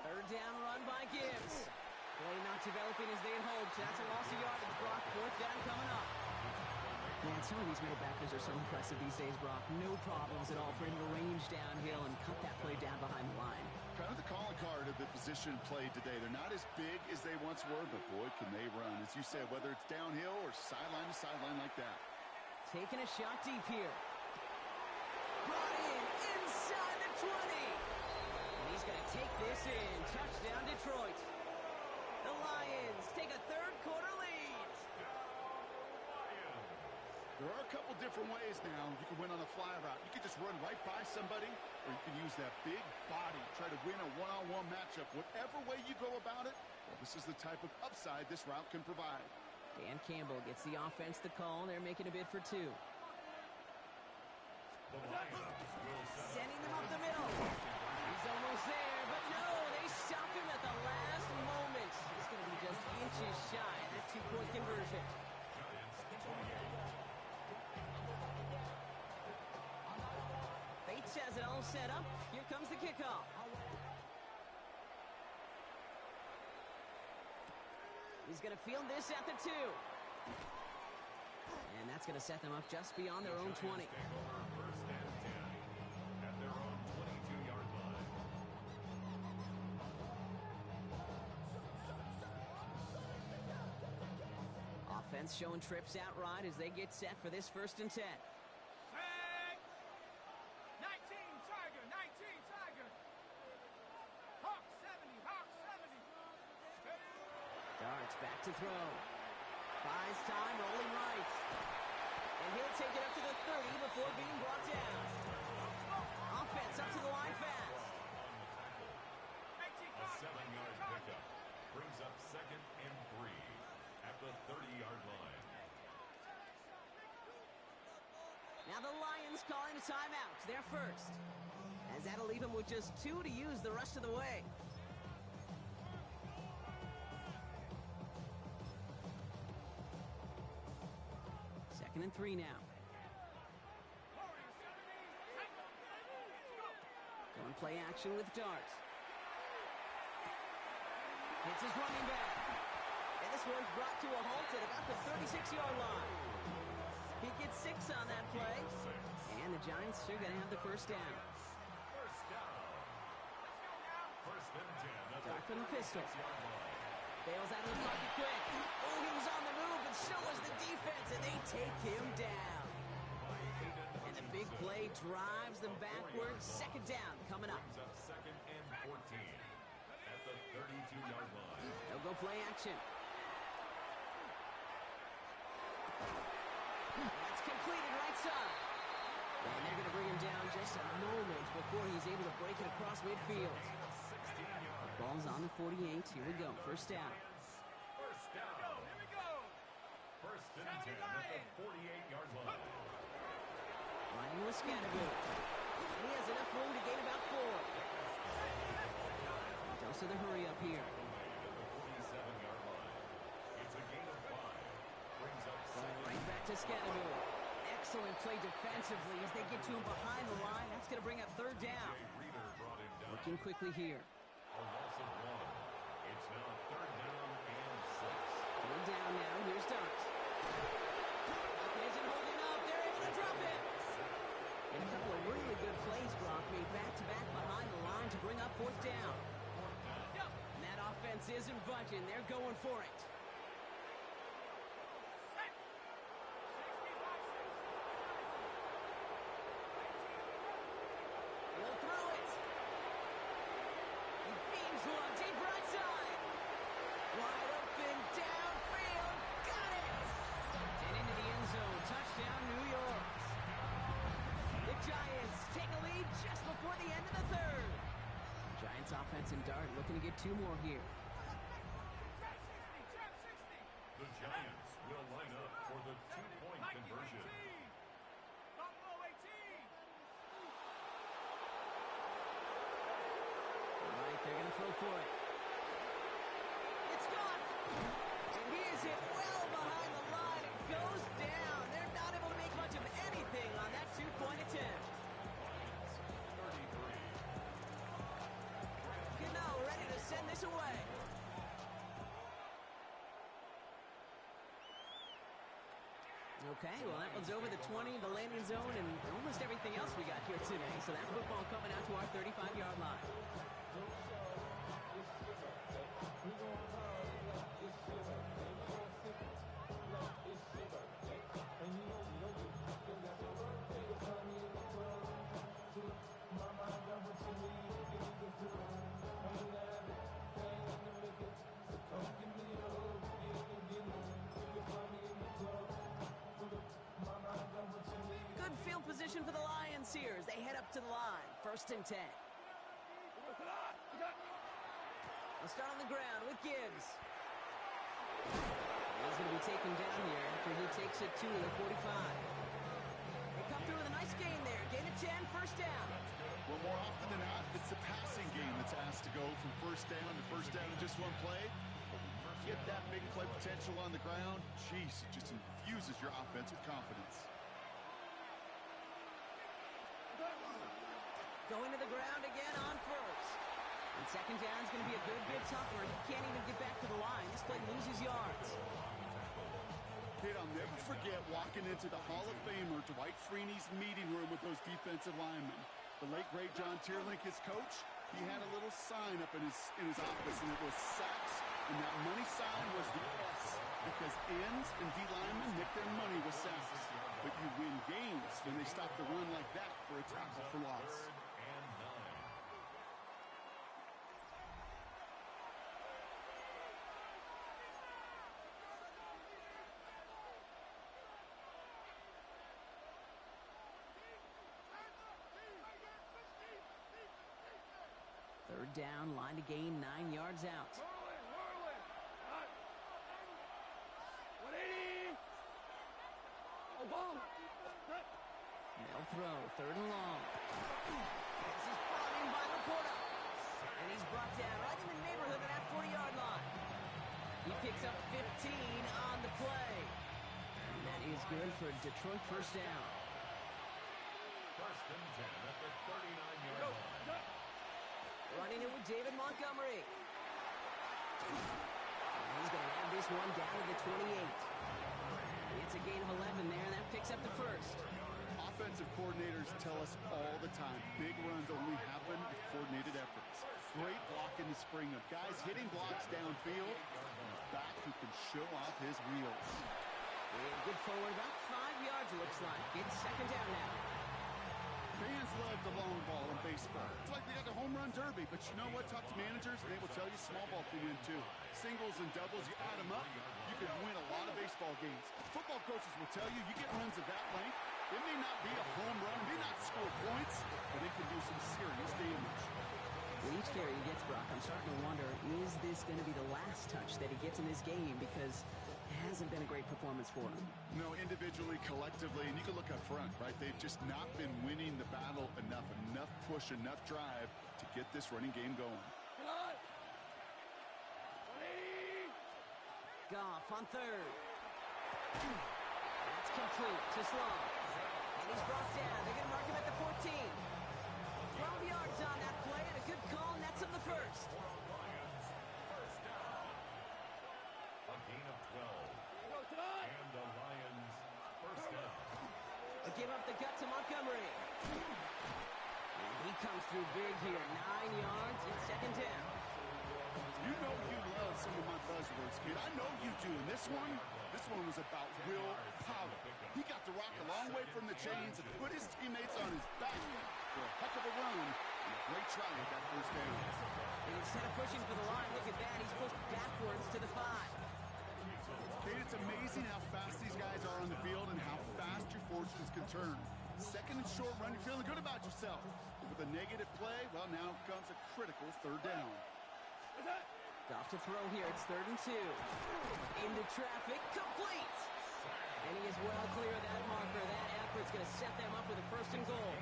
Third down run by Gibbs. Play not developing as they had hoped. That's a loss of yardage, Brock. Fourth down coming up. Man, some of these middle backers are so impressive these days, Brock. No problems at all for him to range downhill and cut that play down behind the line. Kind of the calling card of the position played today. They're not as big as they once were, but boy, can they run. As you said, whether it's downhill or sideline to sideline like that. Taking a shot deep here. Brought in inside the 20. And he's going to take this in. Touchdown, Detroit. The Lions take a third-quarter lead. There are a couple different ways now. You can win on a fly route. You can just run right by somebody, or you can use that big body, try to win a one-on-one matchup. Whatever way you go about it, well, this is the type of upside this route can provide. Dan Campbell gets the offense the call. They're making a bid for 2. Sending them up the middle. He's almost there, but no, they stop him at the last moment. He's going to be just inches shy of that 2-point conversion. Bates has it all set up. Here comes the kickoff. He's going to field this at the 2. And that's going to set them up just beyond their own 20. First and 10 at their own 22-yard line. Offense showing trips out right as they get set for this 1st and 10. Set. 19 Tiger, 19 Tiger. Hawk 70, Hawk 70. Steady. Darts back to throw. Buys time, rolling right. And he'll take it up to the 30 before being brought down. Offense up to the line fast. A 7-yard pickup brings up 2nd and 3 at the 30-yard line. Now the Lions calling a timeout, their first. As that'll leave him with just 2 to use the rest of the way. Second and 3 now. Going play action with Darts. Hits his running back. And this one's brought to a halt at about the 36-yard line. He gets 6 on that play. And the Giants are going to have the first down. First down. First and 10 at Dart from the pistol. 6-yard line. Bails out of the pocket quick. Oh, he was on the move, but so was the defense, and they take him down. And the big play drives them backwards. Second down coming up. Brings up 2nd and 14 at the 32-yard line. They'll go play action. That's completed right side. And they're going to bring him down just a moment before he's able to break it across midfield. 16 yards. Ball's on the 48. Here we go. First down. First down. Here we go. First and 10 at the 48-yard line. Lining with Scannaboo. And he has enough room to gain about 4. Dose of the hurry up here. At the 47-yard line. It's a gain of 5. Brings up Going right back to Scannaboo. Excellent play defensively as they get to him behind the line. That's going to bring up 3rd down. Reader brought him down. Looking quickly here. A loss of 1. It's now 3rd down and 6. 3rd down now. Here's Darts. Isn't holding up. They're able to drop it. And a couple of really good plays, Brock, made back-to-back behind the line to bring up 4th down. And that offense isn't budging. They're going for it. He'll throw it. He beams one deep right side. Wide open downfield. Got it. And into the end zone. Touchdown, New York. The Giants take a lead just before the end of the 3rd. Giants offense and Dart looking to get 2 more here. The Giants will line up for the 2-point conversion. Buffalo 18. All right, they're going to throw for it. It's gone. And he is hit well behind the line. It goes down. They're not able to make much of anything on that 2-point attempt. 33. Gano ready to send this away. Okay, well, that one's over the 20, the landing zone, and almost everything else we got here today. So that football coming out to our 35-yard line. Good field position for the Lions here as they head up to the line. 1st and 10. They'll start on the ground with Gibbs. He's going to be taken down here after he takes it to the 45. They come through with a nice gain there. Gain of 10, 1st down. Well, more often than not, it's the passing game that's asked to go from 1st down to 1st down in just one play. Get that big play potential on the ground. Jeez, it just infuses your offense with confidence. Going to the ground again on 1st. And 2nd down is going to be a good bit tougher. He can't even get back to the line. This play loses yards. Kid, I'll never forget walking into the Hall of Famer Dwight Freeney's meeting room with those defensive linemen. The late, great John Tierlink, his coach, He had a little sign up in his office, and it was sacks, and that money sign was the S, because ends and D linemen make their money with sacks. But you win games when they stop the run like that for a tackle for loss. Third down, line to gain 9 yards out. Whirling. 180. Obama. They'll throw, third and long. This is brought in by Laporta. And he's brought down right in the neighborhood of that 40-yard line. He picks up 15 on the play. And that is good for Detroit first down. First and 10 at the 39-yard line. Running it with David Montgomery. And he's going to have this one down to the 28. It's a gain of 11 there, and that picks up the first. Offensive coordinators tell us all the time, big runs only happen with coordinated efforts. Great block in the spring of guys hitting blocks downfield, and a back who can show off his wheels. And good forward, about 5 yards it looks like. It's second down now. Fans love the long ball in baseball. It's like they got the home run derby, but you know what? Talk to managers, and they will tell you small ball can win too. Singles and doubles, you add them up, you can win a lot of baseball games. Football coaches will tell you, you get runs of that length, it may not be a home run, it may not score points, but it can do some serious damage. With each carry he gets, Brock, I'm starting to wonder, is this going to be the last touch that he gets in this game? Because it hasn't been a great performance for him. No, individually, collectively, and you can look up front, right? They've just not been winning the battle enough push, enough drive to get this running game going. Goff on third. That's complete to Sloan. And he's brought down. They're going to mark him at the 14. 12 yards on that play, and a good call, and that's him the first. First down. A gain of 12. And the Lions first down. They give up the gut to Montgomery. And he comes through big here. 9 yards and second down. You know you love some of my buzzwords, kid. I know you do. And this one was about will power. He got the rock a long way from the chains and put his teammates on his back for a heck of a run. And a great try at that first down. And instead of pushing for the line, look at that. He's pushed backwards to the 5. Kate, it's amazing how fast these guys are on the field and how fast your fortunes can turn. Second and short run, you're feeling good about yourself. But with a negative play, well, now comes a critical third down. Goff to throw here. It's 3rd and 2. Into traffic. Complete. And he is well clear of that marker. That effort's going to set them up with a 1st and goal.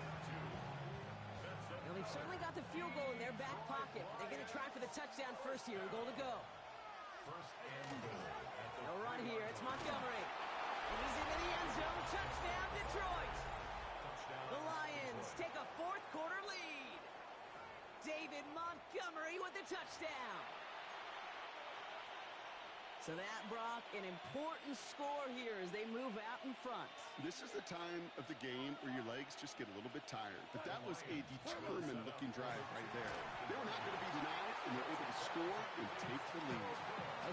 Now, they've certainly got the field goal in their back pocket. They're going to try for the touchdown first here and goal to go. First and goal. No run here. It's Montgomery. And he's into the end zone. Touchdown, Detroit. The Lions take a 4th quarter lead. David Montgomery with the touchdown. So that, Brock, an important score here as they move out in front. This is the time of the game where your legs just get a little bit tired. But that was a determined-looking drive right there. They were not going to be denied, and they're able to score and take the lead.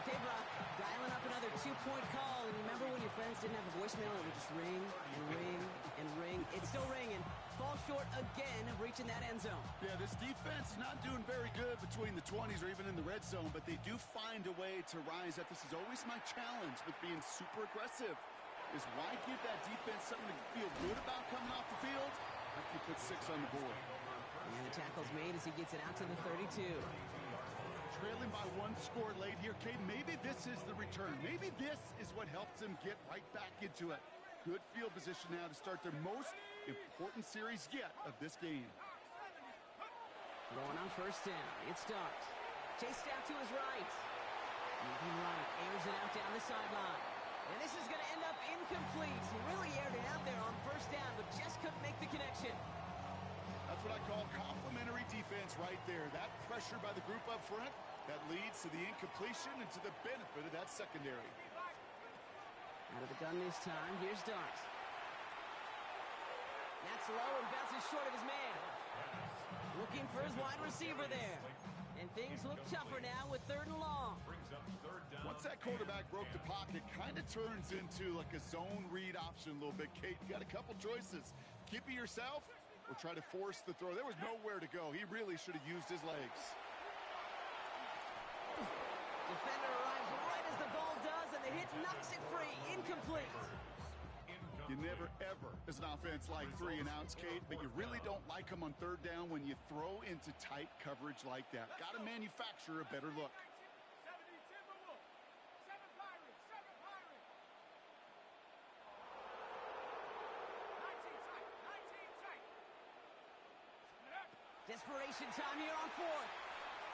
Okay, Brock, dialing up another 2-point call. And remember when your friends didn't have a voicemail? It would just ring and ring and ring. It's still ringing. Fall short again of reaching that end zone. Yeah, this defense is not doing very good between the 20s or even in the red zone, but they do find a way to rise up. This is always my challenge with being super aggressive, is why give that defense something to feel good about coming off the field after you put 6 on the board. And the tackle's made as he gets it out to the 32. Trailing by 1 score late here, Cade. Maybe this is the return. Maybe this is what helps them get right back into it. Good field position now to start their most important series yet of this game. Going on first down. It starts. Chased out to his right. Moving right. Airs it out down the sideline. And this is going to end up incomplete. He really aired it out there on first down, but just couldn't make the connection. That's what I call complimentary defense right there. That pressure by the group up front, that leads to the incompletion and to the benefit of that secondary. Out of the gun this time. Here's Dart. That's low and bounces short of his man. Looking for his wide receiver there. And things look tougher now with 3rd and long. Brings up 3rd down. Once that quarterback broke the pocket, kind of turns into like a zone read option a little bit, Kate. You got a couple choices. Keep it yourself or try to force the throw. There was nowhere to go. He really should have used his legs. Defender arrives right as the ball does, and the hit knocks it free. Incomplete. You never, ever, as an offense, like 3 and outs, Kate, but you really don't like them on 3rd down when you throw into tight coverage like that. Got to manufacture a better look. 70 Timberwolves, 7 Pirates, 7 Pirates. 19 tight. Desperation time here on 4th.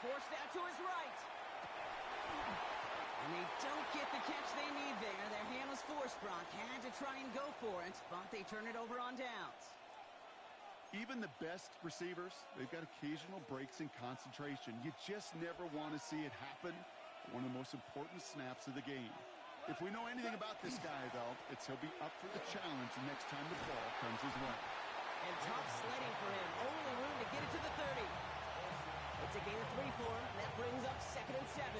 Forced out to his right. And they don't get the catch they need there. Their hand was forced, Brock. Had to try and go for it, but they turn it over on downs. Even the best receivers, they've got occasional breaks in concentration. You just never want to see it happen. One of the most important snaps of the game. If we know anything about this guy, though, it's he'll be up for the challenge the next time the ball comes his way. And tough sledding for him. Only room to get it to the 30. It's a gain of 3 for him. That brings up 2nd and 7.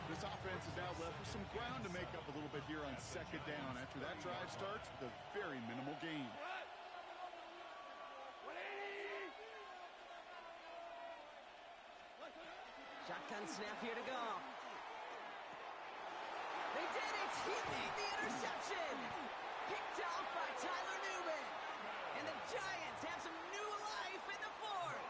This offense is now left with some ground to make up a little bit here on 2nd down after that drive starts with a very minimal gain. Shotgun snap here to go. They did it! He made the interception! Picked off by Tyler Newman. And the Giants have some new life in the 4th.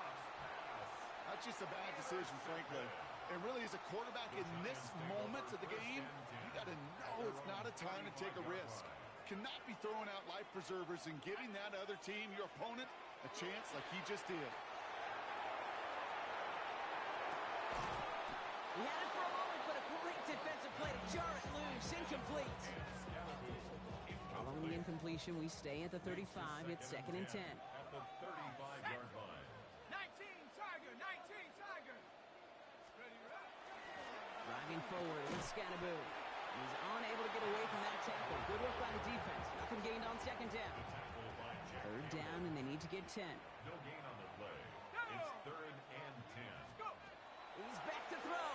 That's just a bad decision, frankly. And really, as a quarterback in this moment of the game, you got to know it's not a time to take a risk. Cannot be throwing out life preservers and giving that other team, your opponent, a chance like he just did. He had it for a moment, but a great defensive play to jar it loose. Incomplete. Following the incompletion, we stay at the 35. It's 2nd and 10. At the 35-yard line. 19 Tiger. Driving forward with Scatterboo. He's unable to get away from that tackle. Good work by the defense. Nothing gained on 2nd down. 3rd down, and they need to get 10. No gain on the play. It's 3rd and 10. He's back to throw.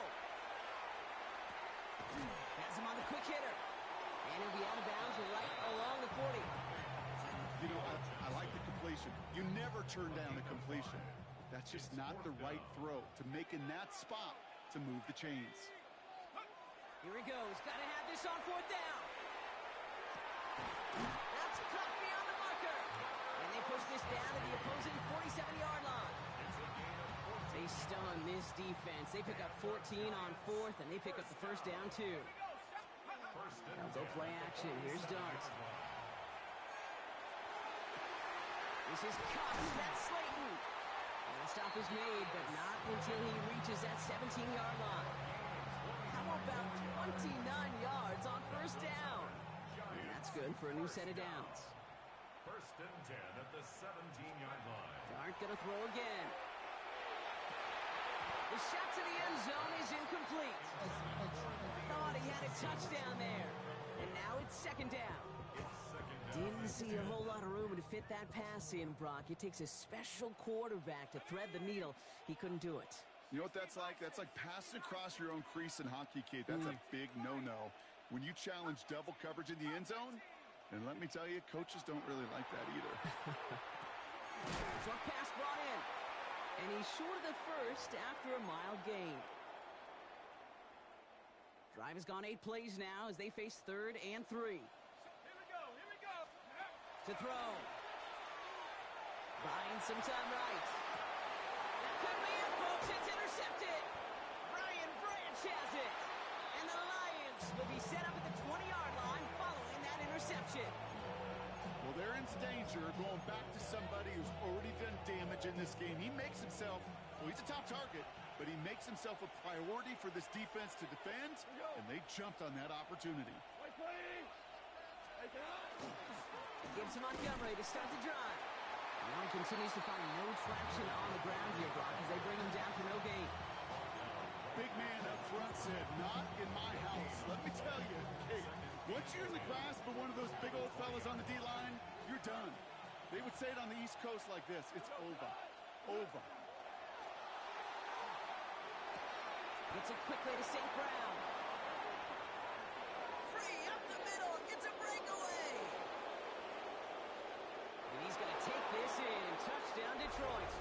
Has him on the quick hitter. And he'll be out of bounds right along the 40. You know, I like the completion. You never turn down a completion. That's just not the right throw to make in that spot to move the chains. Here he goes. Got to have this on 4th down. That's caught beyond the marker. And they push this down to the opposing 47-yard line. They stun this defense. They pick up 14 on 4th, and they pick up the 1st down, too. Now go play action. Here's Dart. This is caught. That's Slayton. And the stop is made, but not until he reaches that 17-yard line. How about 29 yards on 1st down? And that's good for a new set of downs. 1st and 10 at the 17-yard line. Dart gonna throw again. The shot to the end zone is incomplete. Thought he had a touchdown there. And now it's 2nd down. Didn't see a whole lot of room to fit that pass in, Brock. It takes a special quarterback to thread the needle. He couldn't do it. You know what that's like? That's like passing across your own crease in hockey, Kate. That's a big no-no. When you challenge double coverage in the end zone, and let me tell you, coaches don't really like that either. Short pass brought in. And he's short of the 1st after a mild gain. Drive has gone 8 plays now as they face 3rd and 3. Here we go. To throw. Buying some time right. That could be it, folks. It's intercepted. Brian Branch has it. And the Lions will be set up at the 20-yard line following that interception. Well, they're in danger going back to somebody who's already done damage in this game. He makes himself, well, he's a top target, but he makes himself a priority for this defense to defend, and they jumped on that opportunity. Wait, please. Take it out. Gives to Montgomery to start the drive. Now he continues to find no traction on the ground here, Brock, as they bring him down for no gain. Big man up front said, not in my house. Let me tell you, hey, once you're in the grasp of one of those big old fellas on the D-line, you're done. They would say it on the East Coast like this, it's over. over. Gets it quickly to St. Brown. Free up the middle. It's a breakaway. And he's going to take this in. Touchdown, Detroit.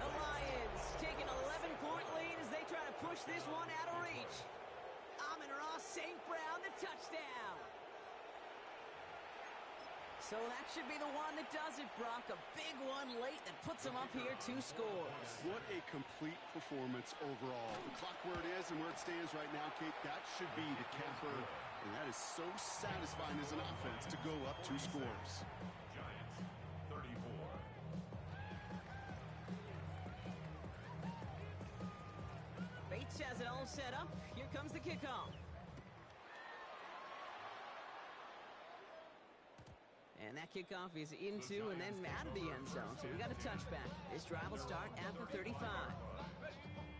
The Lions take an 11-point lead as they try to push this one out of reach. Amon-Ra St. Brown, the touchdown. So that should be the one that does it, Brock. A big one late that puts them up here 2 scores. What a complete performance overall. The clock where it is and where it stands right now, Kate, that should be the capper. And that is so satisfying as an offense to go up 2 scores. Giants, 34. Bates has it all set up. Here comes the kickoff. And that kickoff is into and then out of the end zone. So we got a touchback. This drive will start at the 35.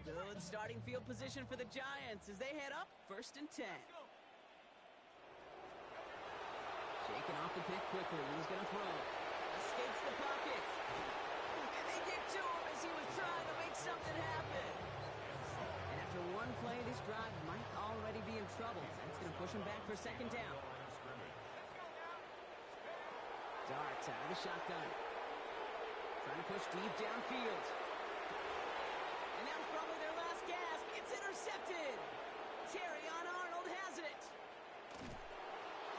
Good starting field position for the Giants as they head up 1st and 10. Shaking off the pick quickly. He's going to throw. Escapes the pocket. And they get to him as he was trying to make something happen. And after one play, this drive might already be in trouble. That's going to push him back for 2nd down. Darts out of the shotgun. Trying to push deep downfield. And that was probably their last gasp. It's intercepted. Terrion Arnold has it.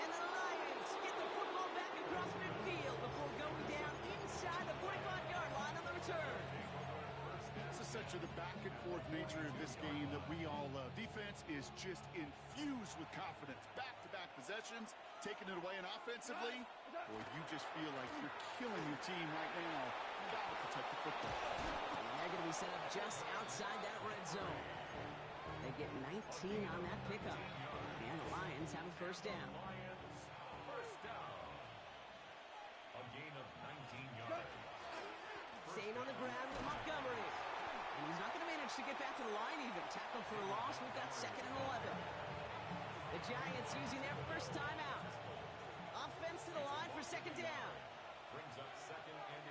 And the Lions get the football back across midfield before going down inside the 45-yard line on the return. It's essentially the back-and-forth nature of this game that we all love. Defense is just infused with confidence. Back-to-back possessions, taking it away, and offensively, boy, you just feel like you're killing your team right now. You gotta protect the football. And they're going to be set up just outside that red zone. They get 19 on that pickup. And the Lions have a 1st down. Lions, 1st down. A gain of 19 yards. Staying on the ground with Montgomery. And he's not going to manage to get back to the line even. Tackle for a loss. We've got 2nd and 11. The Giants using their 1st timeout. Offense to the line for 2nd down. Brings up 2nd and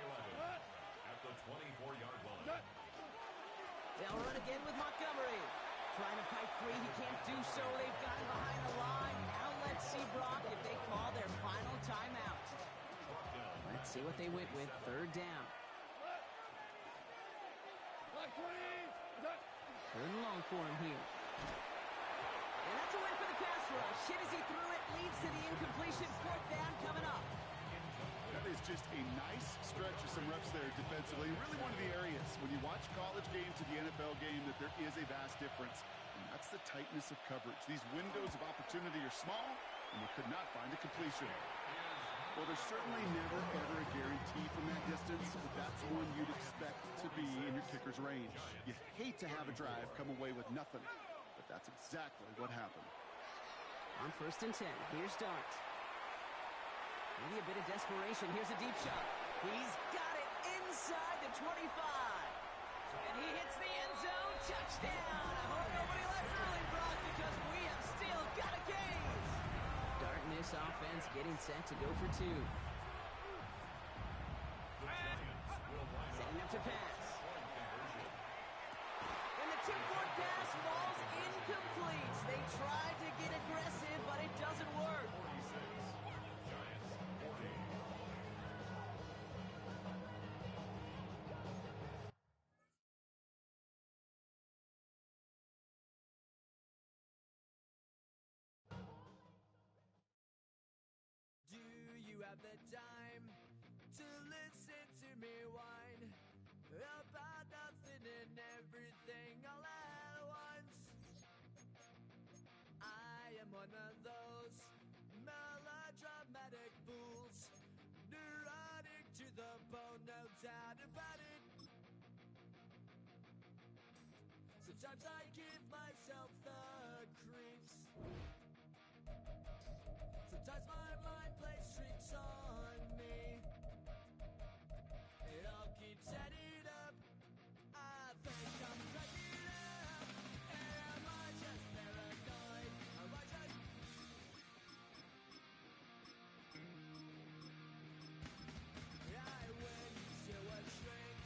11 at the 24-yard line. They'll run again with Montgomery. Trying to fight free. He can't do so. They've got him behind the line. Now let's see, Brock, if they call their final timeout. Let's see what they went with. 3rd down. 3rd and long for him here. And that's a win for the pass rush. Hit as he threw it. Leads to the incompletion. 4th down coming up. That is just a nice stretch of some reps there defensively. Really one of the areas when you watch college game to the NFL game that there is a vast difference. And that's the tightness of coverage. These windows of opportunity are small, and they could not find a completion. Well, there's certainly never, ever a guarantee from that distance, but that's one you'd expect to be in your kicker's range. You hate to have a drive come away with nothing, but that's exactly what happened. On 1st and 10, here's Dart. Maybe a bit of desperation. Here's a deep shot. He's got it inside the 25. And he hits the end zone. Touchdown. I hope nobody left early, Brock, because we have still got a case. Dart and this offense getting set to go for 2. Setting up to pass. And the 2-point pass falls incomplete. They tried to get aggressive, but it doesn't work. Do you have the time to listen to me whine about nothing and everything all at once? I am one of those melodramatic fools, neurotic to the bone, no doubt about it. Sometimes I give myself the creeps. Sometimes my mind plays tricks on me. It all keeps adding up. I think I'm cracking up. Am I just paranoid? Am I just... I went to a shrink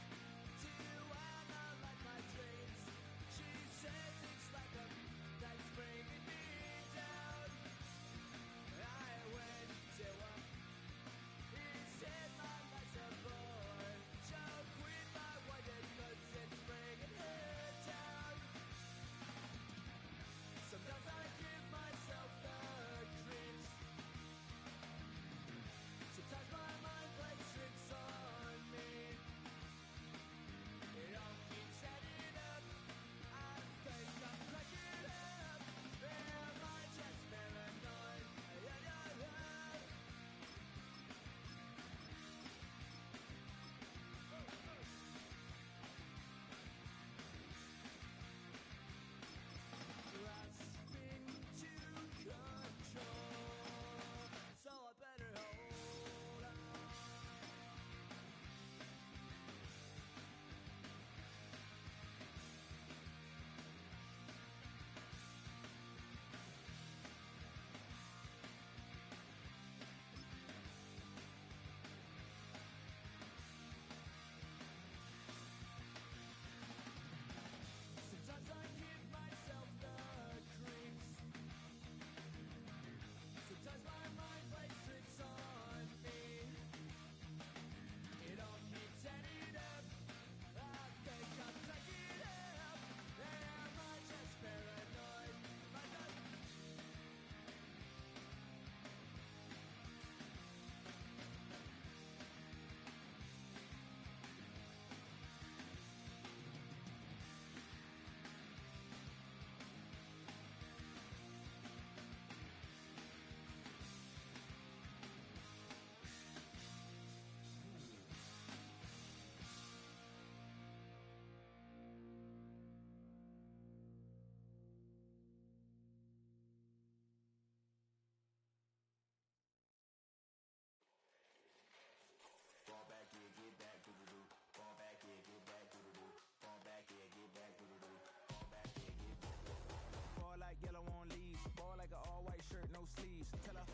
sleeves. Tell her,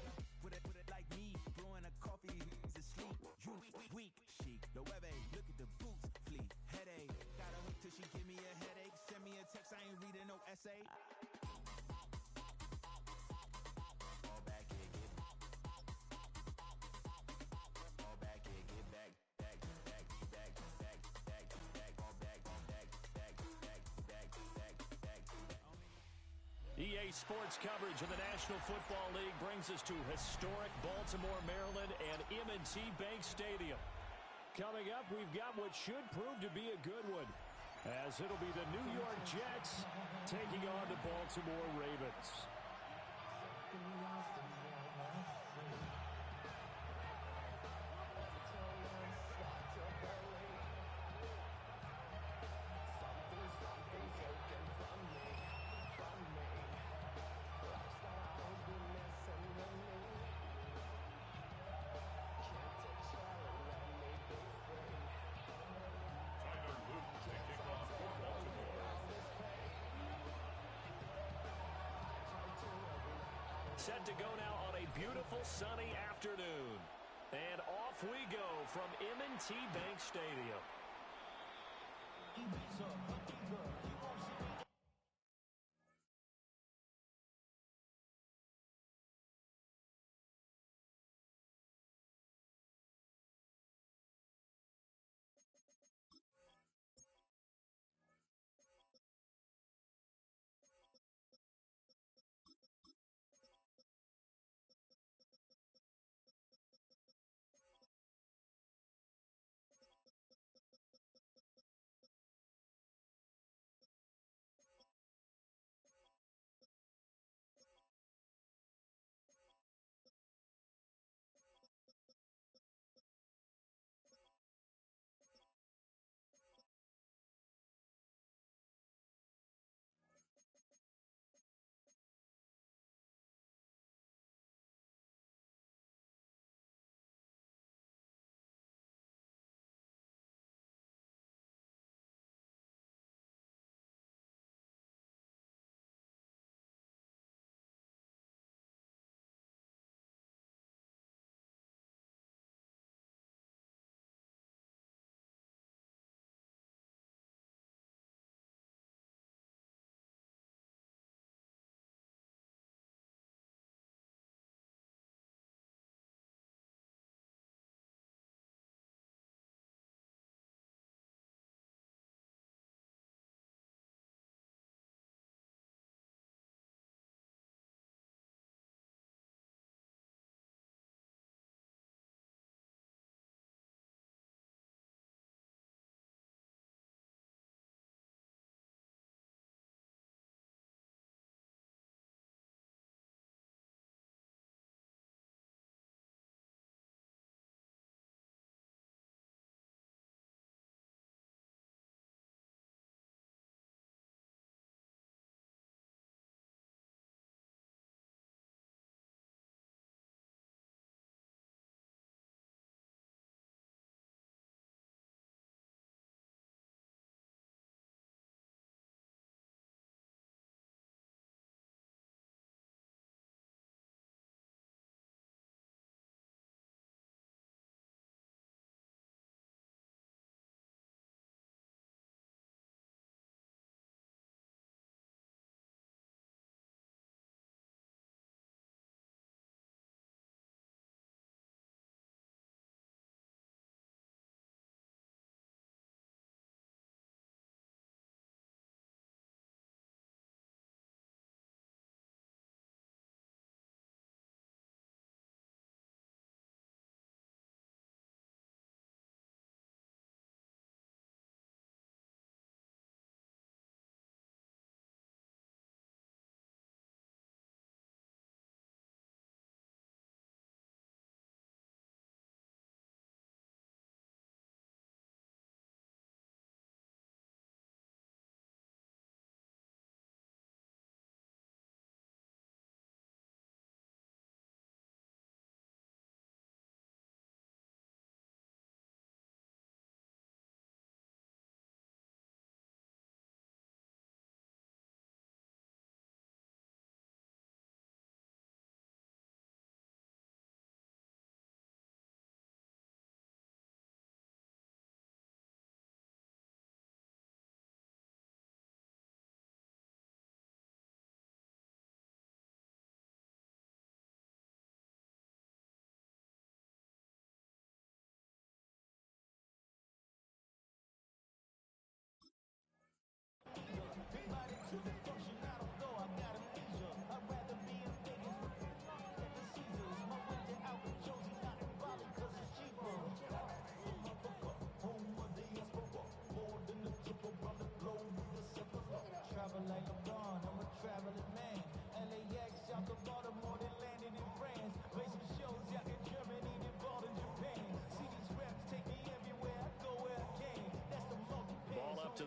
put it like me. Blowing a coffee, he's asleep. You weak, chic. The web, look at the boots, fleet. Headache, got a hook till she give me a headache. Send me a text, I ain't reading no essay. All back here, get all back here, get back. EA Sports coverage of the National Football League brings us to historic Baltimore, Maryland, and M&T Bank Stadium. Coming up, we've got what should prove to be a good one, as it'll be the New York Jets taking on the Baltimore Ravens. Tyler Luke to kick off for Baltimore. Set to go now on a beautiful sunny afternoon. And off we go from M&T Bank Stadium.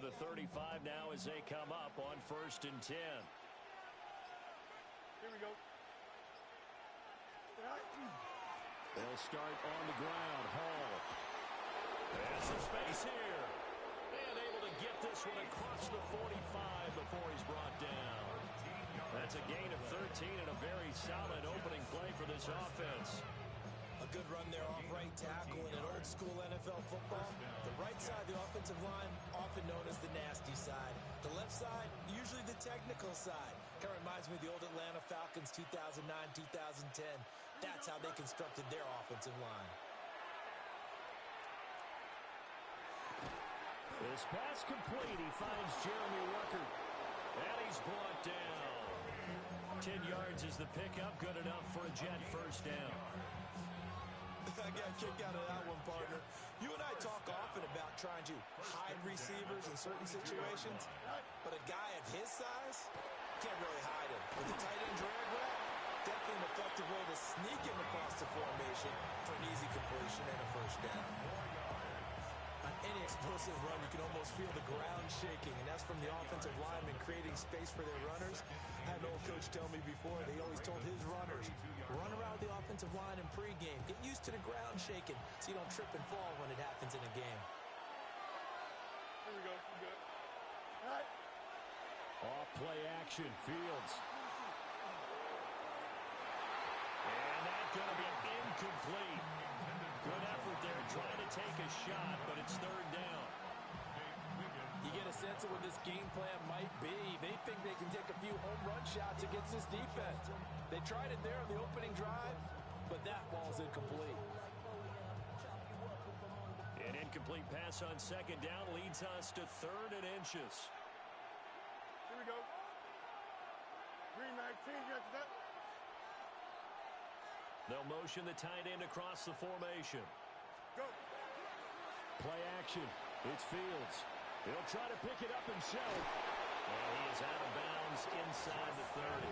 the 35 now as they come up on 1st and 10. Here we go. They'll start on the ground. Hall. Has some space here. And able to get this one across the 45 before he's brought down. That's a gain of 13 and a very solid opening play for this offense. A good run there off right tackle in an old school NFL football. The right side of the offensive line, often known as the nasty side. The left side, usually the technical side. Kind of reminds me of the old Atlanta Falcons 2009-2010. That's how they constructed their offensive line. This pass complete. He finds Jeremy Ruckert. And he's brought down. 10 yards is the pickup. Good enough for a Jet first down. I got a kick out of that one, partner. You and I talk often about trying to hide receivers in certain situations, but a guy of his size can't really hide him. With the tight end drag route, definitely an effective way to sneak him across the formation for an easy completion and a first down. On any explosive run, you can almost feel the ground shaking, and that's from the offensive linemen creating space for their runners. I had an old coach tell me before, they always told his runners, run around the offensive line in pregame. Get used to the ground shaking so you don't trip and fall when it happens in a game. Here we go. We good. All right. Off play action. Fields. And that's going to be incomplete. Good effort there trying to take a shot, but it's third down. You get a sense of what this game plan might be. They think they can take a few home run shots against this defense. They tried it there on the opening drive, but that ball's incomplete. An incomplete pass on second down leads us to 3rd and inches. Here we go. Green 19, you got that? They'll motion the tight end across the formation. Go. Play action. It's Fields. He'll try to pick it up himself. And he is out of bounds inside the 30.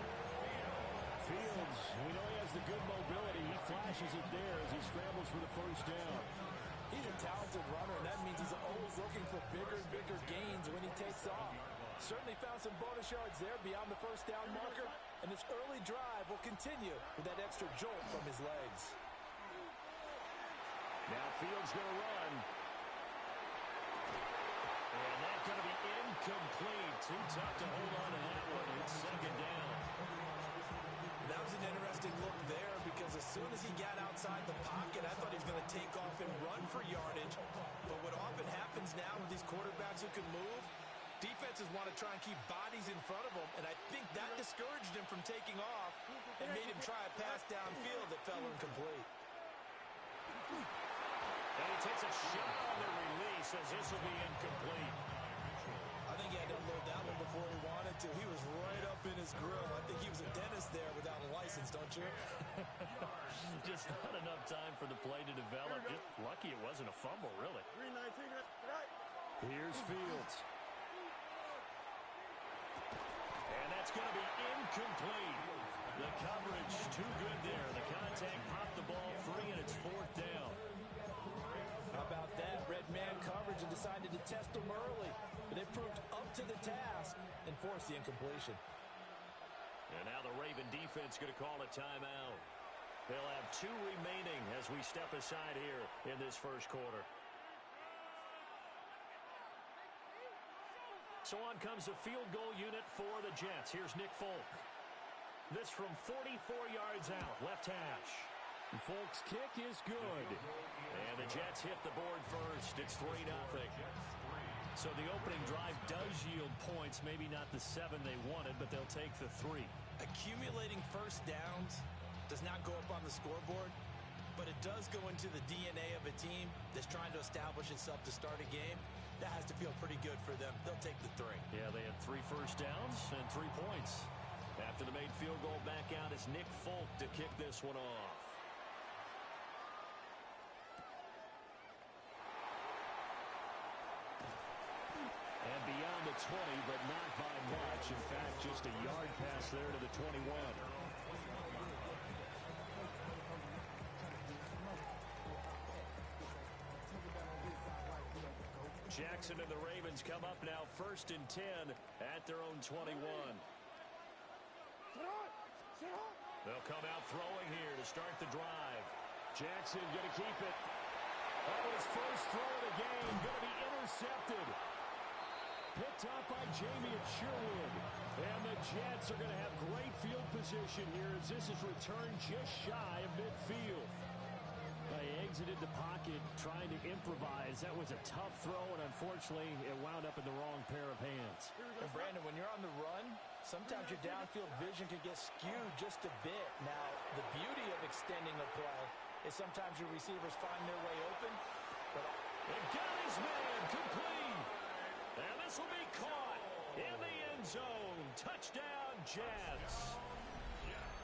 Fields, we know he has the good mobility. He flashes it there as he scrambles for the first down. He's a talented runner, and that means he's always looking for bigger and bigger gains when he takes off. Certainly found some bonus yards there beyond the first down marker, and this early drive will continue with that extra jolt from his legs. Now Fields going to run. And that's going to be incomplete. Too tough to hold on to that one. It's second down. That was an interesting look there because as soon as he got outside the pocket, I thought he was going to take off and run for yardage. But what often happens now with these quarterbacks who can move, defenses want to try and keep bodies in front of them, and I think that discouraged him from taking off and made him try a pass downfield that fell incomplete. And he takes a shot on the release as this will be incomplete. I think he had to unload that one before he wanted to. He was right up in his grill. I think he was a dentist there without a license, don't you? Just not enough time for the play to develop. Just lucky it wasn't a fumble, really. Green 19, right. Here's Fields. And that's going to be incomplete. The coverage too good there. The contact popped the ball free, and it's 4th down. How about that? Red man coverage and decided to test him early. But they proved up to the task and forced the incompletion. And now the Raven defense going to call a timeout. They'll have 2 remaining as we step aside here in this first quarter. So on comes the field goal unit for the Jets. Here's Nick Folk. This from 44 yards out, left hash. Folk's kick is good. And the Jets hit the board first. It's 3-0. So the opening drive does yield points, maybe not the 7 they wanted, but they'll take the 3. Accumulating first downs does not go up on the scoreboard, but it does go into the DNA of a team that's trying to establish itself to start a game. That has to feel pretty good for them. They'll take the 3. Yeah, they had 3 first downs and 3 points. After the made field goal, back out is Nick Folk to kick this one off. And beyond the 20, but not by much. In fact, just a yard pass there to the 21. Jackson and the Ravens come up now 1st and 10 at their own 21. They'll come out throwing here to start the drive. Jackson going to keep it. Oh, his first throw of the game going to be intercepted. Picked up by Jamie Sherwood. And the Jets are going to have great field position here as this is returned just shy of midfield. They exited the pocket trying to improvise. That was a tough throw, and unfortunately, it wound up in the wrong pair of hands. And Brandon, when you're on the run, sometimes your downfield vision can get skewed just a bit. Now, the beauty of extending a play is sometimes your receivers find their way open. But it got his man complete. And this will be caught in the end zone. Touchdown, Jets.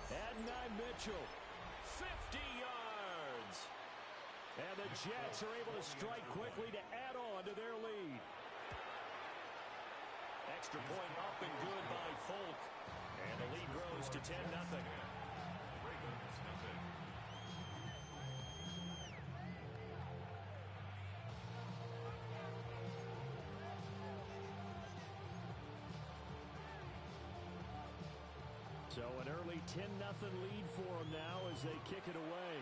Adonai Mitchell, 50 yards. And the Jets are able to strike quickly to add on to their lead. Extra point up and good by Folk. And the lead grows to 10-0. So an early 10-0 lead for them now as they kick it away.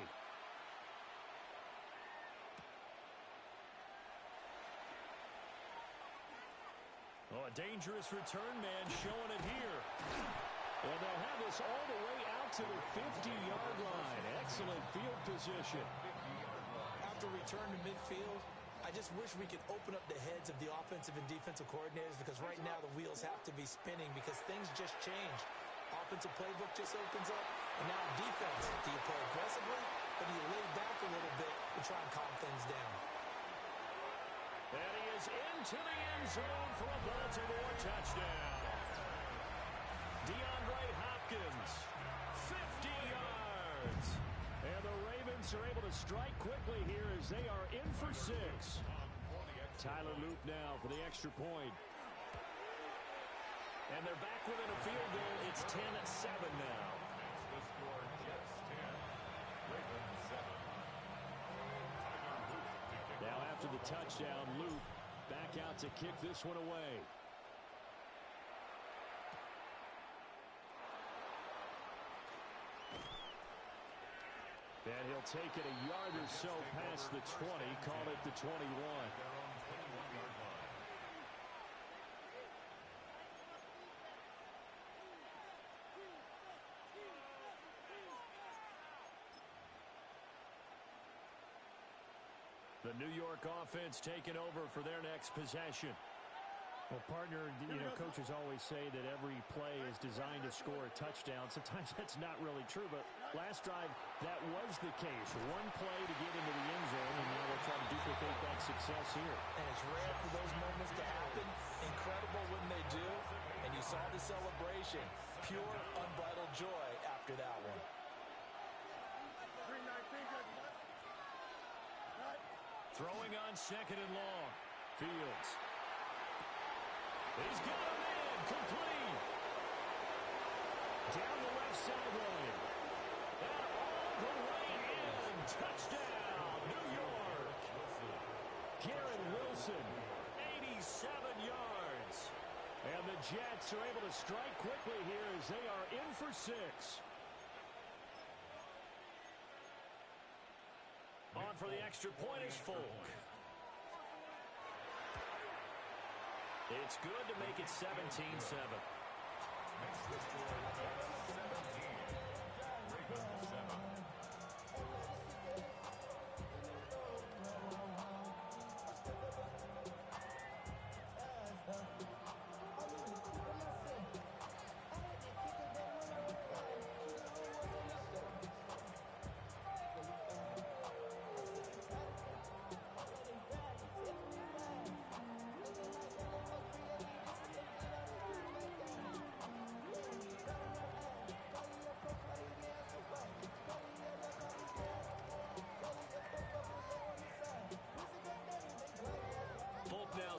Oh, a dangerous return man showing it here. And they'll have this all the way out to the 50-yard line. Excellent field position. After return to midfield, I just wish we could open up the heads of the offensive and defensive coordinators, because right now the wheels have to be spinning because things just changed. Offensive playbook just opens up, and now defense. Do you play aggressively, or do you lay back a little bit to try and calm things down? And he is into the end zone for a Baltimore touchdown. DeAndre Hopkins, 50 yards. And the Ravens are able to strike quickly here as they are in for 6. Tyler Loop now for the extra point. And they're back within a field goal. It's 10-7 now. The score, Jets 10, Ravens 7. Now after the touchdown, Loop back out to kick this one away. And he'll take it a yard or so past the 20, call it the 21. The New York offense taking over for their next possession. Well, partner, coaches always say that every play is designed to score a touchdown. Sometimes that's not really true, but last drive, that was the case. One play to get into the end zone, and now they'll try to duplicate that success here. And it's rare for those moments to happen. Incredible when they do. And you saw the celebration. Pure, unbridled joy after that one. Throwing on 2nd and long. Fields. He's got a man complete. Down the left sideline. And all the way in. Touchdown, New York. Garrett Wilson, 87 yards. And the Jets are able to strike quickly here as they are in for 6. On for the extra point is Folk. It's good to make it 17-7. Makes the score, Jets 17, Ravens 7.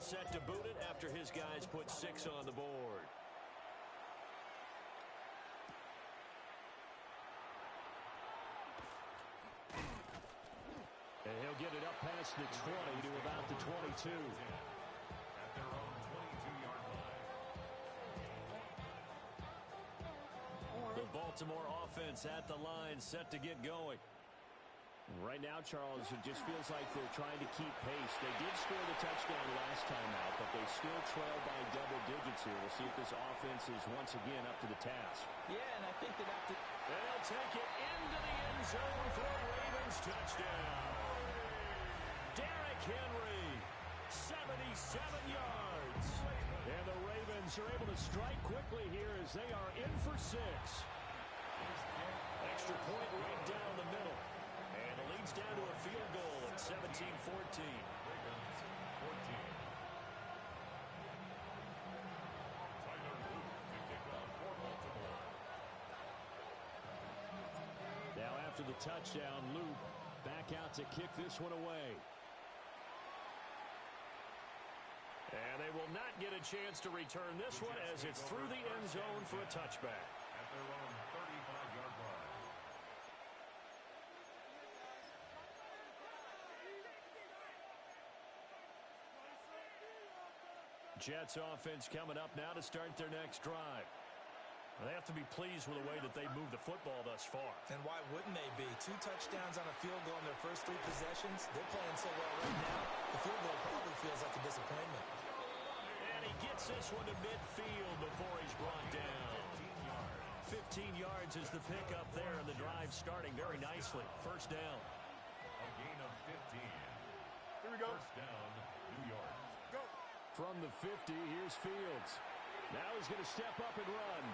Set to boot it after his guys put 6 on the board. And he'll get it up past the 20 to about the 22. The Baltimore offense at the line, set to get going. Right now, Charles, it just feels like they're trying to keep pace. They did score the touchdown last time out, but they still trail by double digits here. We'll see if this offense is once again up to the task. Yeah, and I think they'll take it into the end zone for a Ravens touchdown. Derrick Henry, 77 yards. And the Ravens are able to strike quickly here as they are in for 6. Extra point right down the middle. And it leads down to a field goal at 17-14. Ravens 14. Tyler Luke to kick off for Baltimore. Now after the touchdown, Luke back out to kick this one away. And they will not get a chance to return this one as it's through the end zone for a touchback. At their own 35-yard line. Jets offense coming up now to start their next drive. They have to be pleased with the way that they moved the football thus far. And why wouldn't they be? 2 touchdowns on a field goal in their first 3 possessions. They're playing so well right now. The field goal probably feels like a disappointment. And he gets this one to midfield before he's brought down. 15 yards is the pickup there, and the drive starting very nicely. First down. A gain of 15. Here we go. First down, New York. Go. From the 50, here's Fields. Now he's going to step up and run.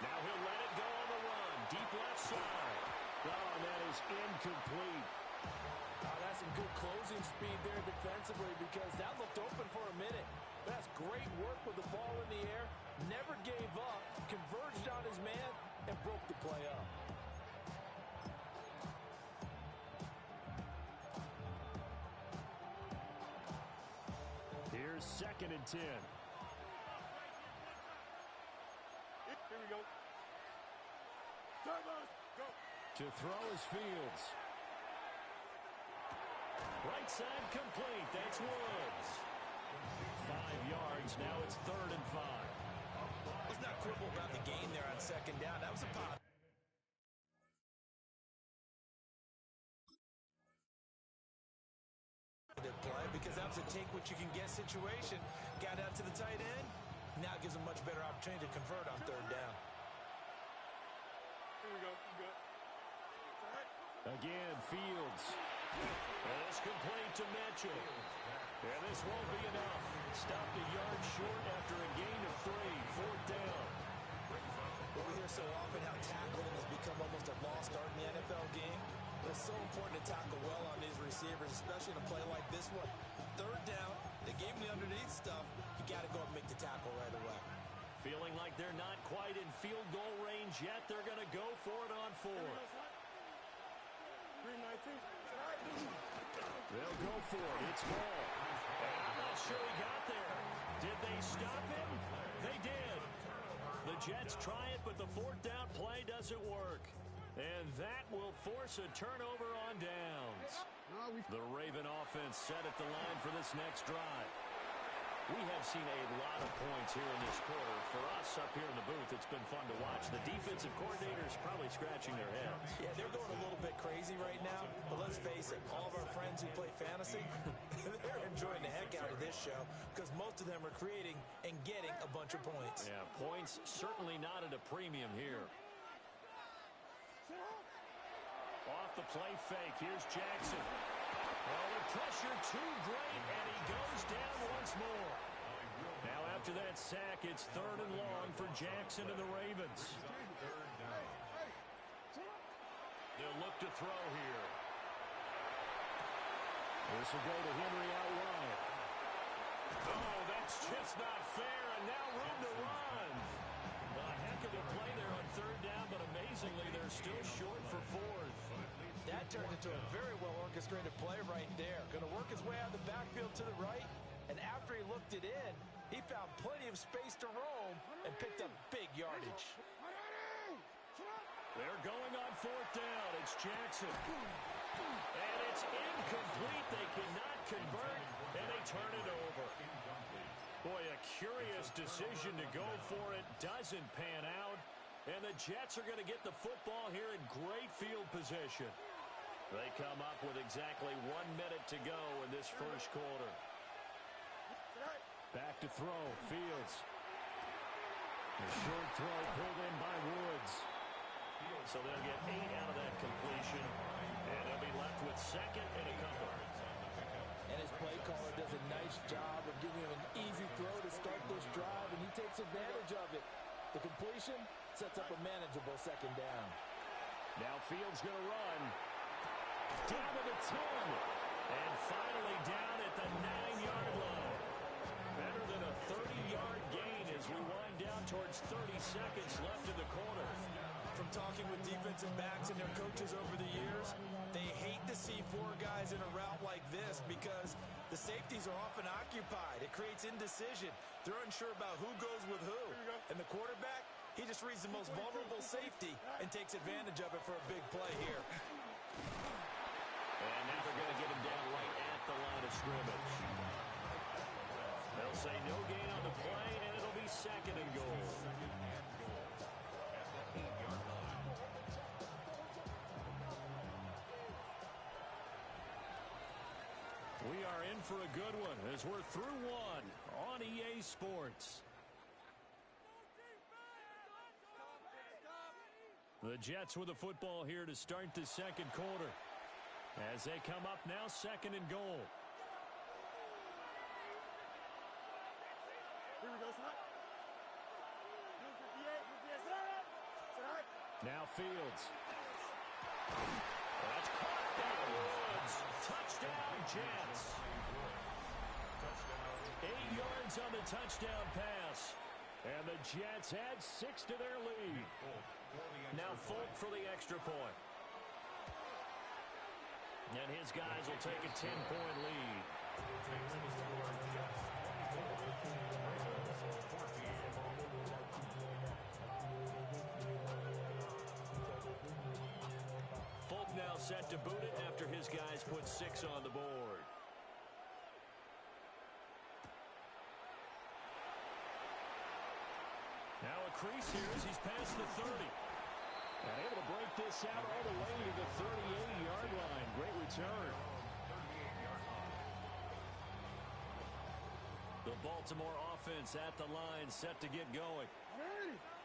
Now he'll let it go on the run. Deep left side. Oh, and that is incomplete. That's some good closing speed there defensively because that looked open for a minute. That's great work with the ball in the air. Never gave up. Converged on his man and broke the play up. Here's 2nd and 10. Here we go. Timeout. Go. To throw is Fields. Right side complete. That's Woods. 5 yards. Now it's 3rd and 5. Let's not quibble about the gain there on 2nd down. That was a positive play because that was a take-what-you-can-get situation. Got out to the tight end. Now gives a much better opportunity to convert on 3rd down. Here we go. Good. Again, Fields. And it's complete to Mitchell. And this won't be enough. Stopped a yard short after a gain of 3. 4th down. Well, we hear so often how tackling has become almost a lost art in the NFL game. But it's so important to tackle well on these receivers, especially in a play like this one. 3rd down, they gave him the underneath stuff. You got to go up and make the tackle right away. Feeling like they're not quite in field goal range yet. They're going to go for it on 4th. They'll go for it. It's Ball. And I'm not sure he got there. Did they stop him? They did. The Jets try it, but the 4th down play doesn't work. And that will force a turnover on downs. The Raven offense set at the line for this next drive. We have seen a lot of points here in this quarter. For us up here in the booth, it's been fun to watch. The defensive coordinators probably scratching their heads. Yeah, they're going a little bit crazy right now. But let's face it, all of our friends who play fantasy, they're enjoying the heck out of this show because most of them are creating and getting a bunch of points. Yeah, points certainly not at a premium here. Off the play fake, here's Jackson. Well, the pressure too great, and he goes down once more. Now after that sack, it's 3rd and long for Jackson and the Ravens. 3rd down. They'll look to throw here. This will go to Henry out wide. Oh, that's just not fair, and now room to run. A heck of a play there on 3rd down, but amazingly, they're still short for 4th. That turned into a very well-orchestrated play right there. Going to work his way out of the backfield to the right, and after he looked it in, he found plenty of space to roam and picked up big yardage. They're going on 4th down. It's Jackson. And it's incomplete. They cannot convert, and they turn it over. Boy, a curious decision to go for it. Doesn't pan out. And the Jets are going to get the football here in great field position. They come up with exactly 1 minute to go in this first quarter. Back to throw. Fields. A short throw pulled in by Woods. So they'll get 8 out of that completion. And they'll be left with second and a couple. And his play caller does a nice job of giving him an easy throw to start this drive, and he takes advantage of it. The completion sets up a manageable second down. Now Fields going to run. Down to the 10. And finally down at the 9-yard line. Better than a 30-yard gain as we wind down towards 30 seconds left in the quarter. From talking with defensive backs and their coaches over the years, they hate to see 4 guys in a route like this because the safeties are often occupied. It creates indecision. They're unsure about who goes with who. And the quarterback, he just reads the most vulnerable safety and takes advantage of it for a big play here. And now they're going to get him down right at the line of scrimmage. They'll say no gain on the play, and it'll be second and goal. We are in for a good one as we're through one on EA Sports. The Jets with the football here to start the second quarter. As they come up now, second and goal. Here we go, son. Now Fields. That's caught by Woods. Touchdown, Jets. 8 yards on the touchdown pass. And the Jets add 6 to their lead. Now Folk for the extra point. And his guys will take a 10-point lead. Folk now set to boot it after his guys put 6 on the board. Now a crease here as he's past the 30. And able to break this out all the way to the 38-yard line. Great return. The Baltimore offense at the line, set to get going.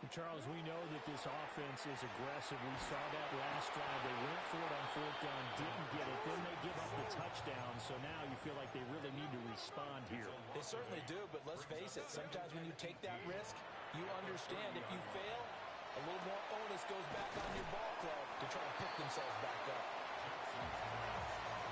Charles, we know that this offense is aggressive. We saw that last drive. They went for it on 4th down, didn't get it. Then they give up the touchdown. So now you feel like they really need to respond here. They certainly do, but let's face it. Sometimes when you take that risk, you understand if you fail, a little more onus goes back on your ball club to try to pick themselves back up.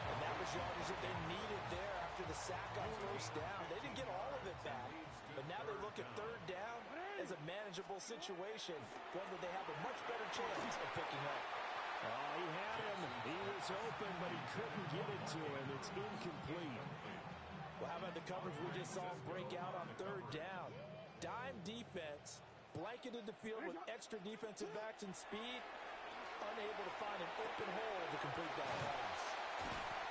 And that was yardage that they needed there after the sack on 1st down. They didn't get all of it back, but now they look at 3rd down as a manageable situation, one that they have a much better chance of picking up. Oh, he had him. He was open, but he couldn't get it to him. It's incomplete. Well, how about the coverage we just saw him break out on 3rd down? Dime defense, blanketed the field with extra defensive backs and speed, unable to find an open hole to complete that pass.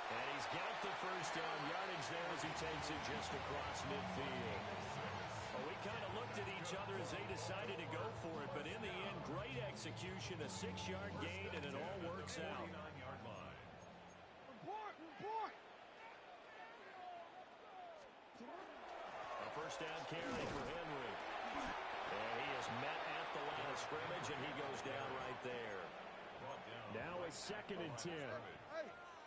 And he's got the 1st down yardage there as he takes it just across midfield. Well, we kind of looked at each other as they decided to go for it, but in the end, great execution, a 6-yard gain, and it all works out. A 1st down carry for Henry. And he is met at the line of scrimmage, and he goes down right there. Now it's 2nd and 10.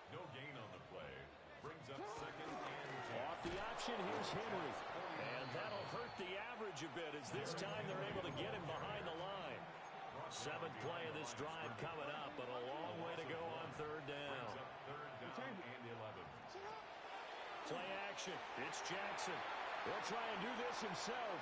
No gain on the play. Brings up 2nd and 10. Off the option, here's Henry. And that'll hurt the average a bit as this time they're able to get him behind the line. 7th play of this drive coming up, but a long way to go on 3rd down. 3rd down and 11. Play action. It's Jackson. He'll try and do this himself.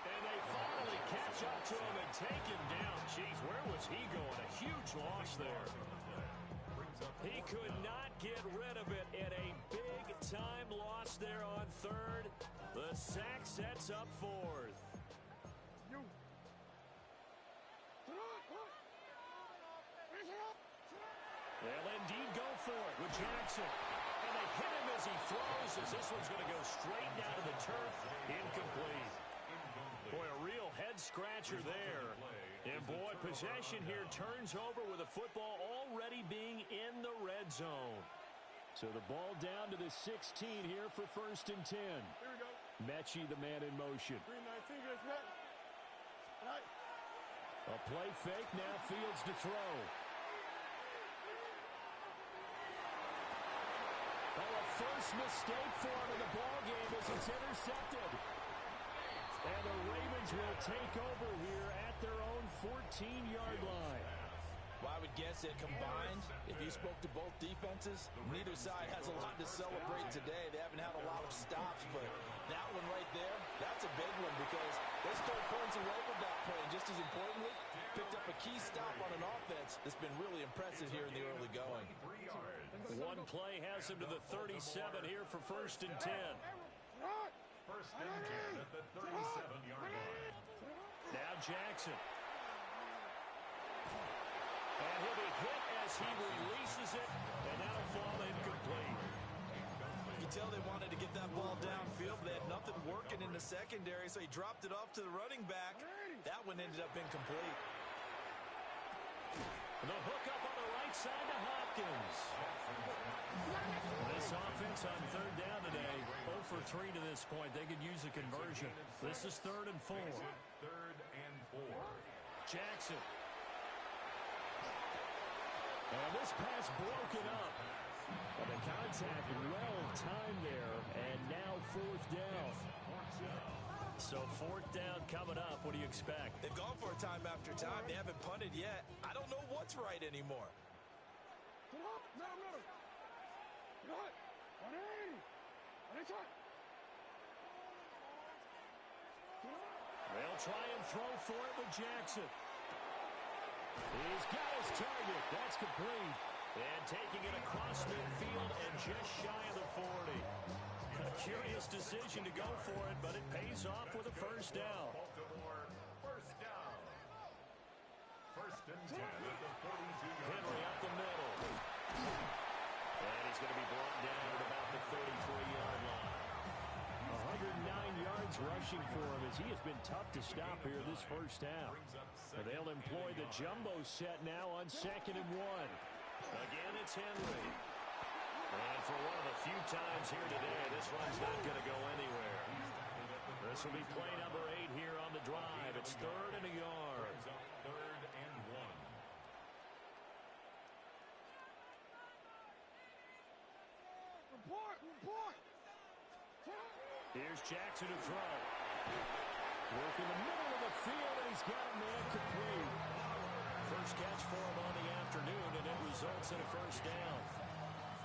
And they finally catch up to him and take him down. Jeez, where was he going? A huge loss there. He could not get rid of it in a big-time loss there on 3rd. The sack sets up 4th. They'll indeed go for it with Jackson. And they hit him as he throws, misses. This one's going to go straight down to the turf. Incomplete. Boy, a real head-scratcher there. And, boy, possession here turns over with the football already being in the red zone. So the ball down to the 16 here for 1st and 10. Here we go. Mechie, the man in motion. 3-9 fingers, man. Right. A play fake, now Fields to throw. Oh, a first mistake for him in the ball game as it's intercepted. And the Ravens will take over here at their own 14-yard line. Well, I would guess that combined, if you spoke to both defenses, neither side has a lot to celebrate today. They haven't had a lot of stops, but that one right there, that's a big one because they stole points away with that play. And just as importantly, picked up a key stop on an offense that's been really impressive here in the early going. One play has him to the 37 here for 1st and 10. 1st and 10 at the 37-yard line. Now Jackson. And he'll be hit as he releases it, and that'll fall incomplete. You can tell they wanted to get that ball downfield. They had nothing working in the secondary, so he dropped it off to the running back. That one ended up incomplete. The hook up on the right side to Hopkins. This offense on 3rd down today, 0 for 3 to this point. They could use a conversion. This is 3rd and 4. 3rd and 4. Jackson. And this pass broken up. But the contact well timed there, and now 4th down. So 4th down coming up. What do you expect? They've gone for it time after time. They haven't punted yet. I don't know what's right anymore. They'll try and throw for it with Jackson. He's got his target. That's complete. And taking it across midfield and just shy of the 40. A curious decision to go for it, but it pays off with a 1st down. Baltimore, 1st down. 1st and 10 at the 42-yard line. Henry up the middle. And he's going to be brought down at about the 33-yard line. 109 yards rushing for him as he has been tough to stop here this 1st half. But they'll employ the jumbo set now on 2nd and 1. Again, it's Henry. And for one of the few times here today, this run's not going to go anywhere. This will be play number 8 here on the drive. It's 3rd and a yard. 3rd and 1. Here's Jackson to throw. Work in the middle of the field, and he's got a man complete. First catch for him on the afternoon, and it results in a 1st down.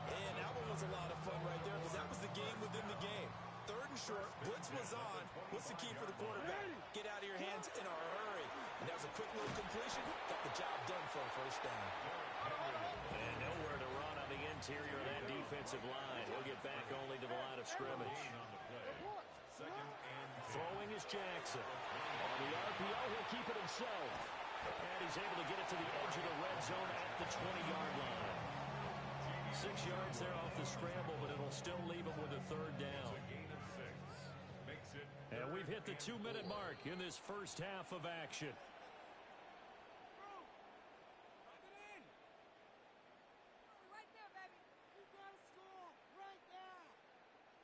And that one was a lot of fun right there because that was the game within the game. 3rd and short, blitz was on. What's the key for the quarterback? Get out of your hands in a hurry. And that was a quick little completion. Got the job done for a 1st down. And nowhere to run on the interior of that defensive line. He'll get back only to the line of scrimmage. Throwing is Jackson. On the RPO, he'll keep it himself. And he's able to get it to the edge of the red zone at the 20-yard line. 6 yards there off the scramble, but it'll still leave him with a 3rd down. And we've hit the 2-minute mark in this 1st half of action.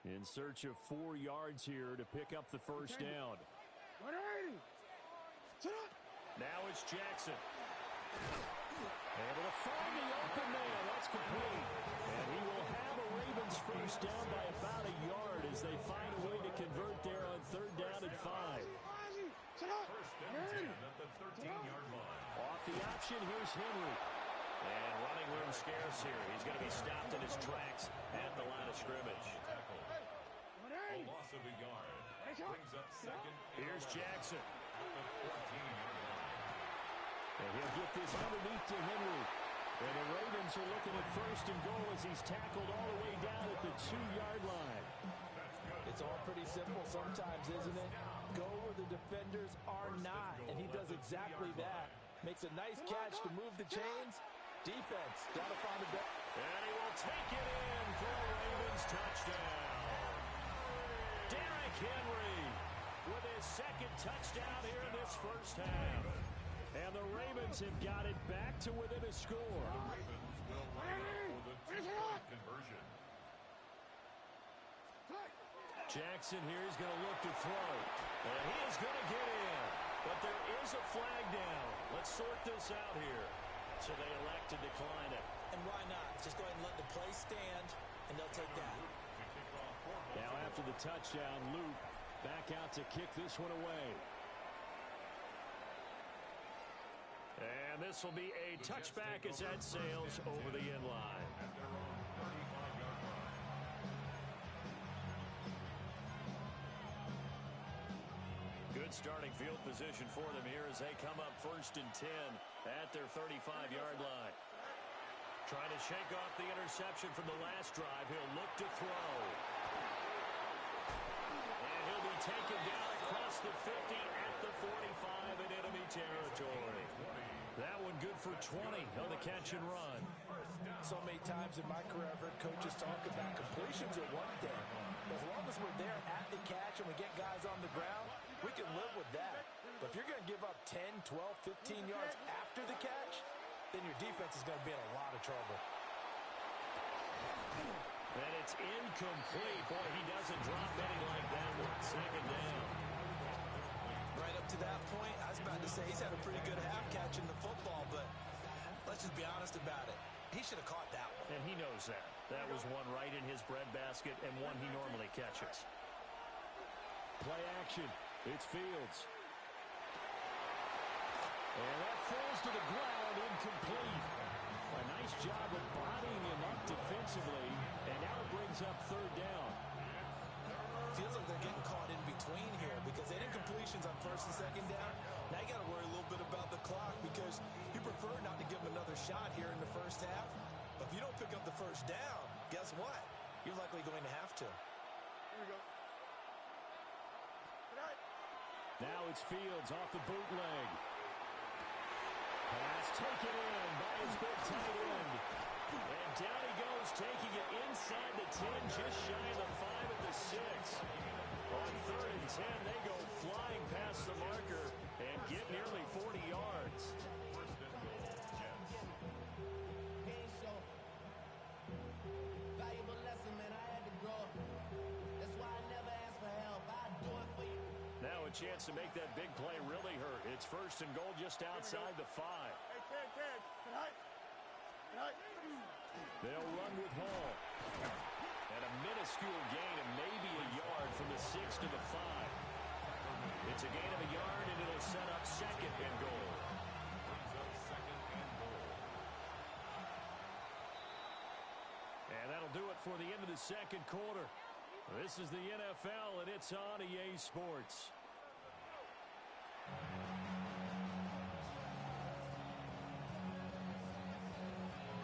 In search of 4 yards here to pick up the 1st down. Now it's Jackson. Able to find the open man. That's complete. And he will have a Ravens 1st down by about a yard as they find a way to convert there on 3rd down and 5. 1st and 10 at the 13-yard line. Off the option, here's Henry. And running room scarce here. He's going to be stopped in his tracks at the line of scrimmage. A loss of a yard. Brings up 2nd. Here's Jackson. At the 14-yard line. And he'll get this underneath to Henry. And the Ravens are looking at 1st and goal as he's tackled all the way down at the 2-yard line. It's all pretty simple sometimes, isn't it? Go where the defenders are not, and he does exactly that. Makes a nice catch to move the chains. Defense, got to find a bet. And he will take it in for a Ravens touchdown. this first half. And the Ravens have got it back to within a score. The Ravens will line up for the two-point conversion. Jackson here is going to look to throw. And he is going to get in. But there is a flag down. Let's sort this out here. So they elect to decline it. And why not? Just go ahead and let the play stand, and they'll take that. Now after the touchdown, Luke back out to kick this one away. And this will be a touchback as that sails over the end line. At their own 35-yard line. Good starting field position for them here as they come up 1st and 10 at their 35-yard line. Trying to shake off the interception from the last drive. He'll look to throw. And he'll be taken down across the 50 at the 45 in enemy territory. That one good for 20 on the catch and run. So many times in my career, I've heard coaches talk about completions are one thing. As long as we're there at the catch and we get guys on the ground, we can live with that. But if you're going to give up 10, 12, 15 yards after the catch, then your defense is going to be in a lot of trouble. And it's incomplete. Boy, he doesn't drop any like that one. 2nd down. Right up to that point, I was about to say he's had a pretty good half catching the football, but let's just be honest about it. He should have caught that one. And he knows that. That was one right in his breadbasket and one he normally catches. Play action. It's Fields. And that falls to the ground, incomplete. A nice job of bodying him up defensively, and now it brings up 3rd down. Feels like they're getting caught in between here because they did completions on 1st and 2nd down. Now you got to worry a little bit about the clock because you prefer not to give them another shot here in the first half. But if you don't pick up the 1st down, guess what? You're likely going to have to. Here we go. Now it's Fields off the bootleg. Pass taken in by his big tight end. And down he goes, taking it inside the 10, just shy of the 5 at the 6. On 3rd and 10, they go flying past the marker and get nearly 40 yards. First and goal, Jets. Game show. Valuable lesson, man. I had to grow. That's why I never ask for help. I do it for you. Now a chance to make that big play really hurt. It's 1st and goal just outside the 5. Hey, Ken. Tonight. They'll run with Hall. And a minuscule gain of maybe a yard from the 6 to the 5. It's a gain of a yard, and it'll set up 2nd and goal. Brings up 2nd and goal. And that'll do it for the end of the 2nd quarter. This is the NFL, and it's on EA Sports.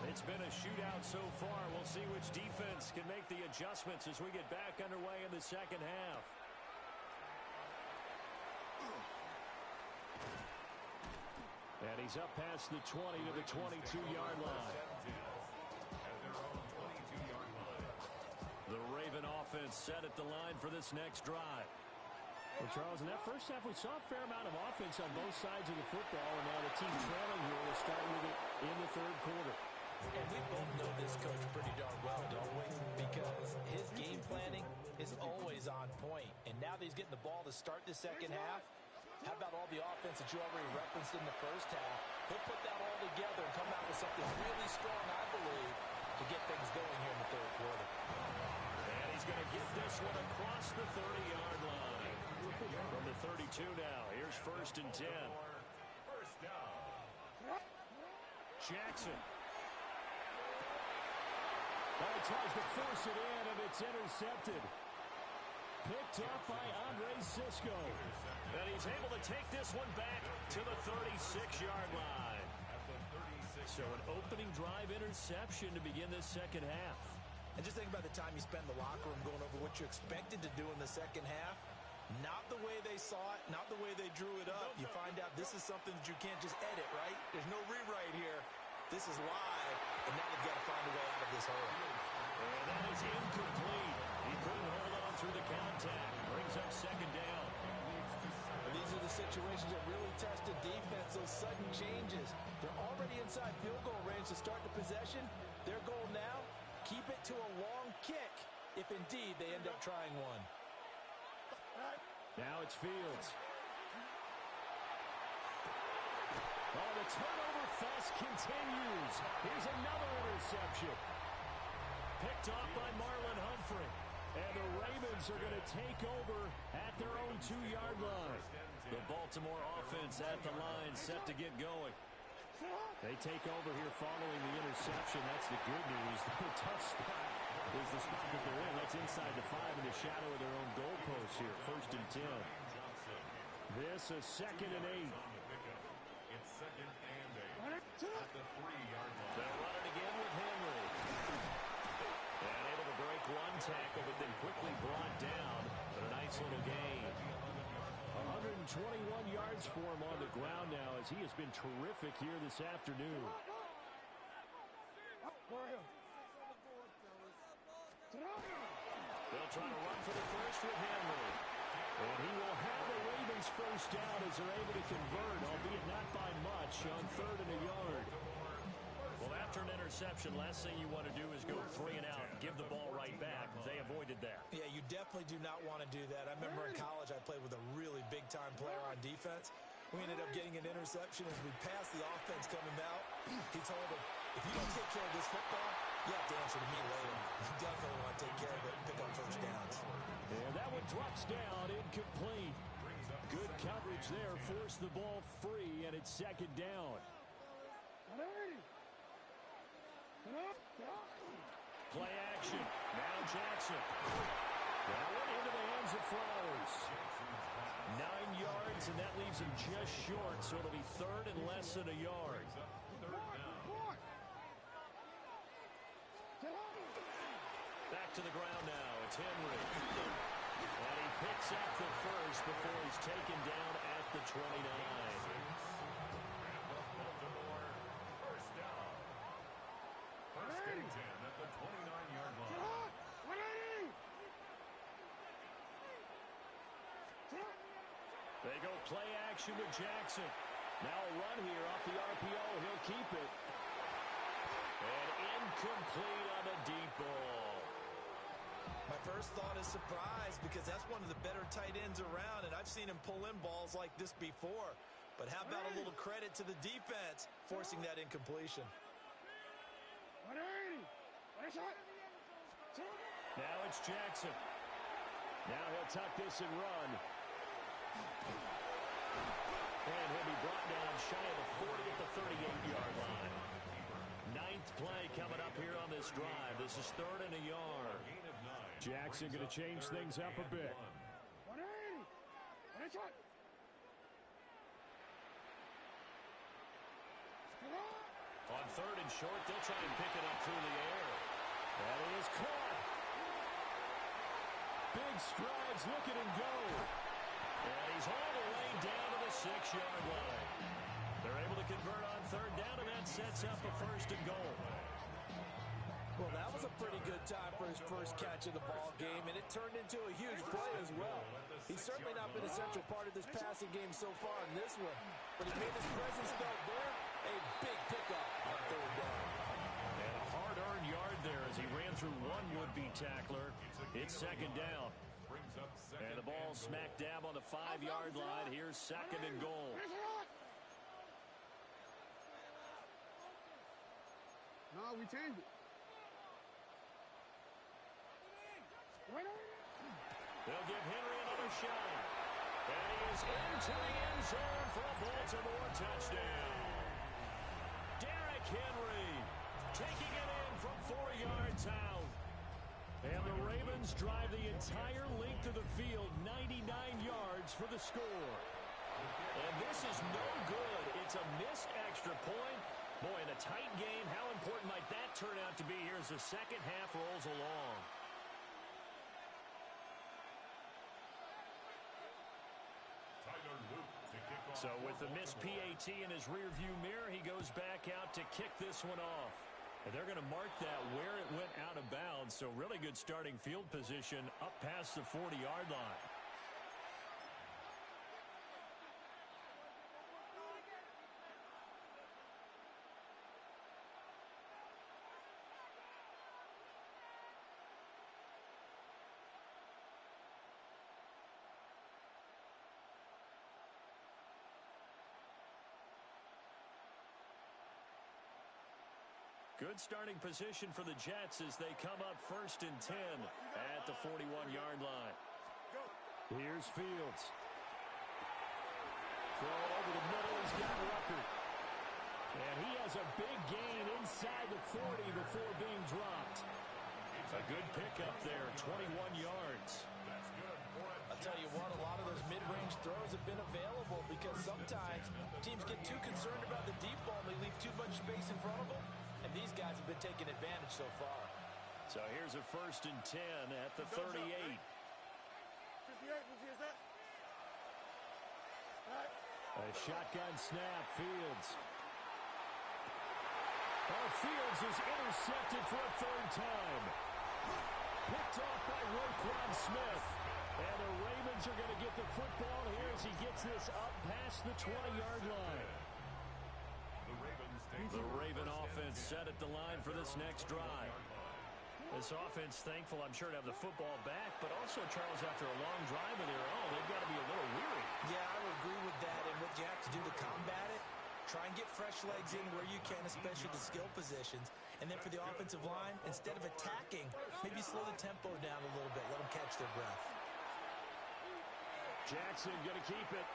It's been a shootout so far. We'll see which defense can make the adjustments as we get back underway in the 2nd half. And he's up past the 20 to the 22-yard line. At their own 22-yard line. The Raven offense set at the line for this next drive. Well, Charles, in that first half, we saw a fair amount of offense on both sides of the football, and now the team trailing here will start with it in the 3rd quarter. And we both know this coach pretty darn well, don't we? Because his game planning is always on point. And now that he's getting the ball to start the 2nd half, how about all the offense that you already referenced in the first half? He'll put that all together and come out with something really strong, I believe, to get things going here in the 3rd quarter. And he's going to get this one across the 30-yard line. From the 32 now, here's 1st and 10. First down. Jackson. He tries to force it in, and it's intercepted. Picked up by Andre Cisco. And he's able to take this one back to the 36-yard line. At the 36. So an opening drive interception to begin this 2nd half. And just think about the time you spend in the locker room going over what you expected to do in the 2nd half. Not the way they saw it, not the way they drew it up. You find out this is something that you can't just edit, right? There's no rewrite here. This is live, and now they've got to find a way out of this hole. And that is incomplete. He couldn't hold on through the contact. Brings up 2nd down. And these are the situations that really test the defense, those sudden changes. They're already inside field goal range to start the possession. Their goal now, keep it to a long kick, if indeed they end up trying one. Now it's Fields. Oh, the turnover fest continues. Here's another interception. Picked off by Marlon Humphrey. And the Ravens are going to take over at their own 2-yard line. The Baltimore offense at the line, set to get going. They take over here following the interception. That's the good news. The tough spot is the spot that they're in. That's inside the 5 in the shadow of their own goalpost here. 1st and 10. This is 2nd and 8. It's 2nd and 8 at the 3-yard line. They'll run it again with Henry. And able to break one tackle, but then quickly brought down. But a nice little gain. 121 yards for him on the ground now as he has been terrific here this afternoon. They'll try to run for the first with Henry. And he will have the Ravens first down as they're able to convert, albeit not by much, on 3rd and a yard. Well, after an interception, last thing you want to do is go 3 and out, give the ball right back. They avoided that. Yeah, you definitely do not want to do that. I remember in college I played with a really big-time player on defense. We ended up getting an interception as we passed the offense coming out. He told him, if you don't take care of this football, you have to answer to me later. You definitely want to take care of it and pick up first downs. And that one drops down, incomplete. Good coverage there, forced the ball free, and it's 2nd down. Play action. Now Jackson. That one into the hands of Flowers. 9 yards, and that leaves him just short, so it'll be 3rd and less than a yard. Back to the ground now. It's Henry. And he picks up the first before he's taken down at the 29. First down. 1st and 10 at the 29-yard line. They go play action with Jackson. Now a run here off the RPO. He'll keep it. And incomplete on the deep ball. My first thought is surprise because that's one of the better tight ends around, and I've seen him pull in balls like this before. But how about a little credit to the defense forcing that incompletion? Now it's Jackson. Now he'll tuck this and run. And he'll be brought down shy of the 40 at the 38-yard line. 9th play coming up here on this drive. This is 3rd and a yard. Jackson going to change things up a bit. On 3rd and short, they'll try and pick it up through the air. That is caught. Big strides, look at him go. And he's all the way down to the 6-yard line. They're able to convert on 3rd down, and that sets up a 1st and goal. Well, that was a pretty good time for his first catch of the ball game, and it turned into a huge play as well. He's certainly not been a central part of this passing game so far in this one, but he made his presence felt there. A big pickup on 3rd down. And a hard-earned yard there as he ran through one would-be tackler. It's 2nd down. And the ball smack dab on the 5-yard line. Here's 2nd and goal. No, we changed it. They'll give Henry another shot. And he is into the end zone for a Baltimore touchdown. Derrick Henry taking it in from 4 yards out. And the Ravens drive the entire length of the field, 99 yards for the score. And this is no good. It's a missed extra point. Boy, in a tight game, how important might that turn out to be here as the second half rolls along? So with the missed PAT in his rearview mirror, he goes back out to kick this one off. And they're going to mark that where it went out of bounds. So really good starting field position up past the 40-yard line. Good starting position for the Jets as they come up 1st and 10 at the 41-yard line. Here's Fields. Throw over the middle. He's got Rucker. And he has a big gain inside the 40 before being dropped. A good pickup there, 21 yards. I'll tell you what, a lot of those mid-range throws have been available because sometimes teams get too concerned about the deep ball and they leave too much space in front of them. And these guys have been taking advantage so far. So here's a 1st and 10 at the 38. 58, A shotgun snap, Fields. Fields is intercepted for a 3rd time. Picked off by Roquan Smith. And the Ravens are going to get the football here as he gets this up past the 20-yard line. The Raven offense set at the line for this next drive. This offense thankful, I'm sure, to have the football back, but also, Charles, after a long drive of their own, they've got to be a little weary. Yeah, I would agree with that. And what you have to do to combat it, try and get fresh legs in where you can, especially the skill positions. And then for the offensive line, instead of attacking, maybe slow the tempo down a little bit. Let them catch their breath. Jackson going to keep it.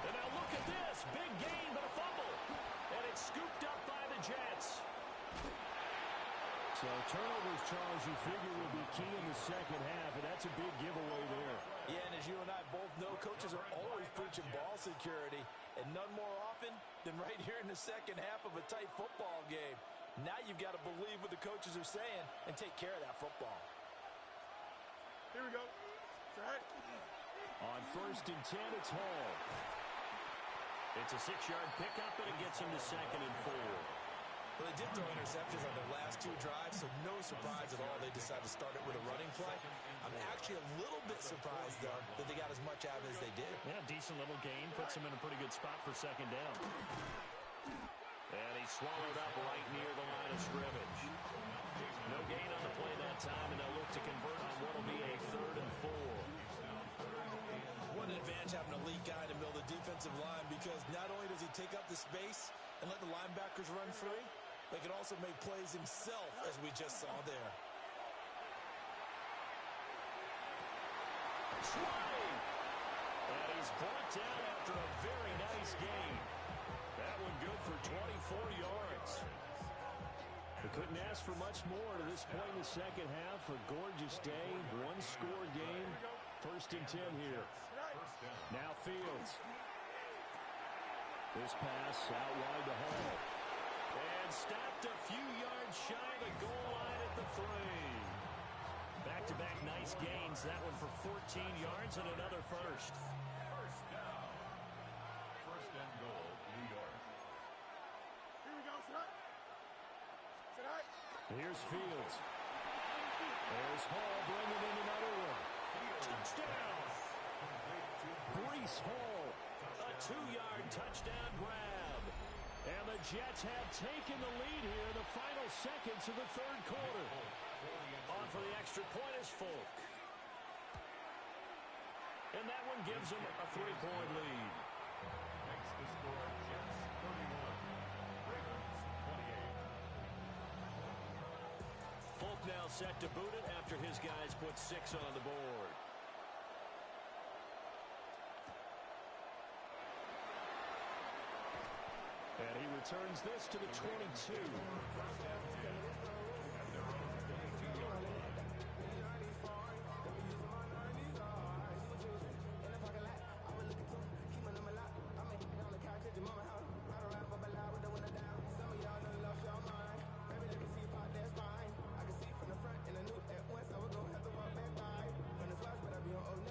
And now look at this. Big gain, but a fumble. And it's scooped up by the Jets. So turnovers, Charles, you figure will be key in the second half, and that's a big giveaway there. Yeah, and as you and I both know, coaches are always preaching ball security, and none more often than right here in the second half of a tight football game. Now you've got to believe what the coaches are saying and take care of that football. Here we go. Right. On 1st and 10, it's Hall. It's a 6-yard pickup, and it gets him to 2nd and 4. Well, they did throw interceptions on their last 2 drives, so no surprise at all they decided to start it with a running play. I'm actually a little bit surprised, though, that they got as much out as they did. Yeah, decent little gain. Puts him in a pretty good spot for 2nd down. And he swallowed up right near the line of scrimmage. No gain on the play that time, and they'll look to convert on what will be a 3rd and 4. What an advantage having a elite guy in the middle of the defensive line, because not only does he take up the space and let the linebackers run free, but he can also make plays himself, as we just saw there. And he's brought down after a very nice gain. That one good for 24 yards. We couldn't ask for much more to this point in the second half. A gorgeous day, 1-score game. 1st and 10 here. Now Fields. This pass out wide to Hall. And stopped a few yards shy of the goal line at the 3. Back-to-back nice gains. That one for 14 yards and another first. First down. 1st and goal, New York. Here we go. Tonight. Here's Fields. There's Hall bringing in another one. Touchdown. Breece Hall. A 2-yard touchdown grab. And the Jets have taken the lead here in the final seconds of the 3rd quarter. On for the extra point is Folk. And that one gives them a 3-point lead. Next to score, Jets 31. Ravens 28. Folk now set to boot it after his guys put 6 on the board. And he returns this to the 22.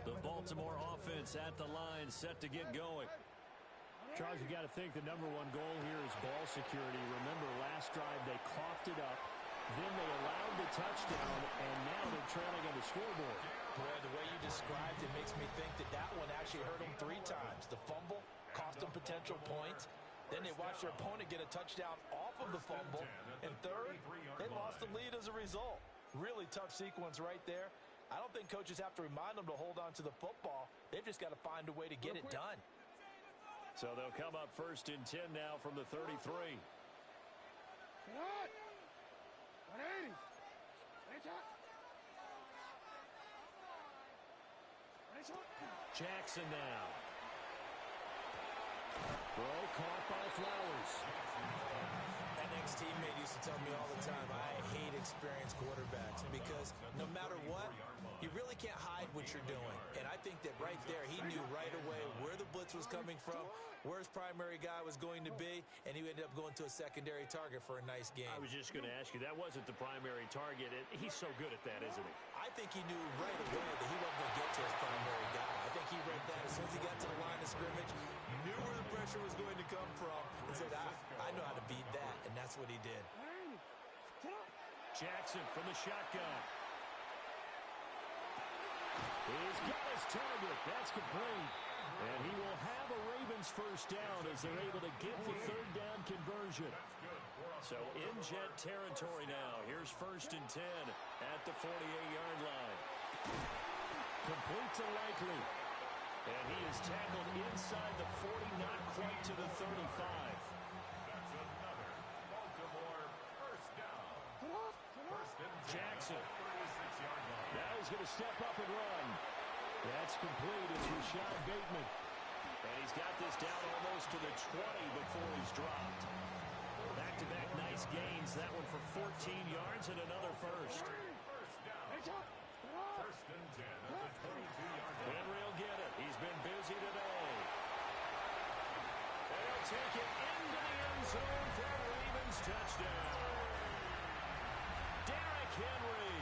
The Baltimore offense at the line, set to get going. Charles, you got to think the #1 goal here is ball security. Remember, last drive they coughed it up, then they allowed the touchdown, and now they're trailing on the scoreboard. Boy, the way you described it makes me think that that one actually hurt them 3 times. The fumble cost them potential points. Then they watched their opponent get a touchdown off of the fumble. And third, they lost the lead as a result. Really tough sequence right there. I don't think coaches have to remind them to hold on to the football. They've just got to find a way to get it done. So they'll come up 1st and 10 now from the 33. What? 180. Jackson now. Throw caught by Flowers. An ex-teammate used to tell me all the time, I hate experienced quarterbacks because no matter what, you really can't hide what you're doing. And I think that right there, he knew right away where the blitz was coming from, where his primary guy was going to be, and he ended up going to a secondary target for a nice game. I was just going to ask you, that wasn't the primary target. He's so good at that, isn't he? I think he knew right away that he wasn't going to get to his primary guy. I think he read that as soon as he got to the line of scrimmage, knew where the pressure was going to come from, and said, I know how to beat that, and that's what he did. Jackson from the shotgun. He's got his target. That's complete. And he will have a Ravens first down as they're able to get the 3rd down conversion. So in Jet territory now. Here's 1st and 10 at the 48-yard line. Complete to Likely. And he is tackled inside the 40, not quite to the 35. That's another Baltimore first down. First and 10 Jackson. 36-yard line. Now he's going to step up and run. That's complete. It's Rashad Bateman. And he's got this down almost to the 20 before he's dropped. Back-to-back nice gains. That one for 14 yards and another first. First down. First and 10 at the 22-yard line. Henry will get it. He's been busy today. They'll take it into the end zone for a Ravens touchdown. Derrick Henry,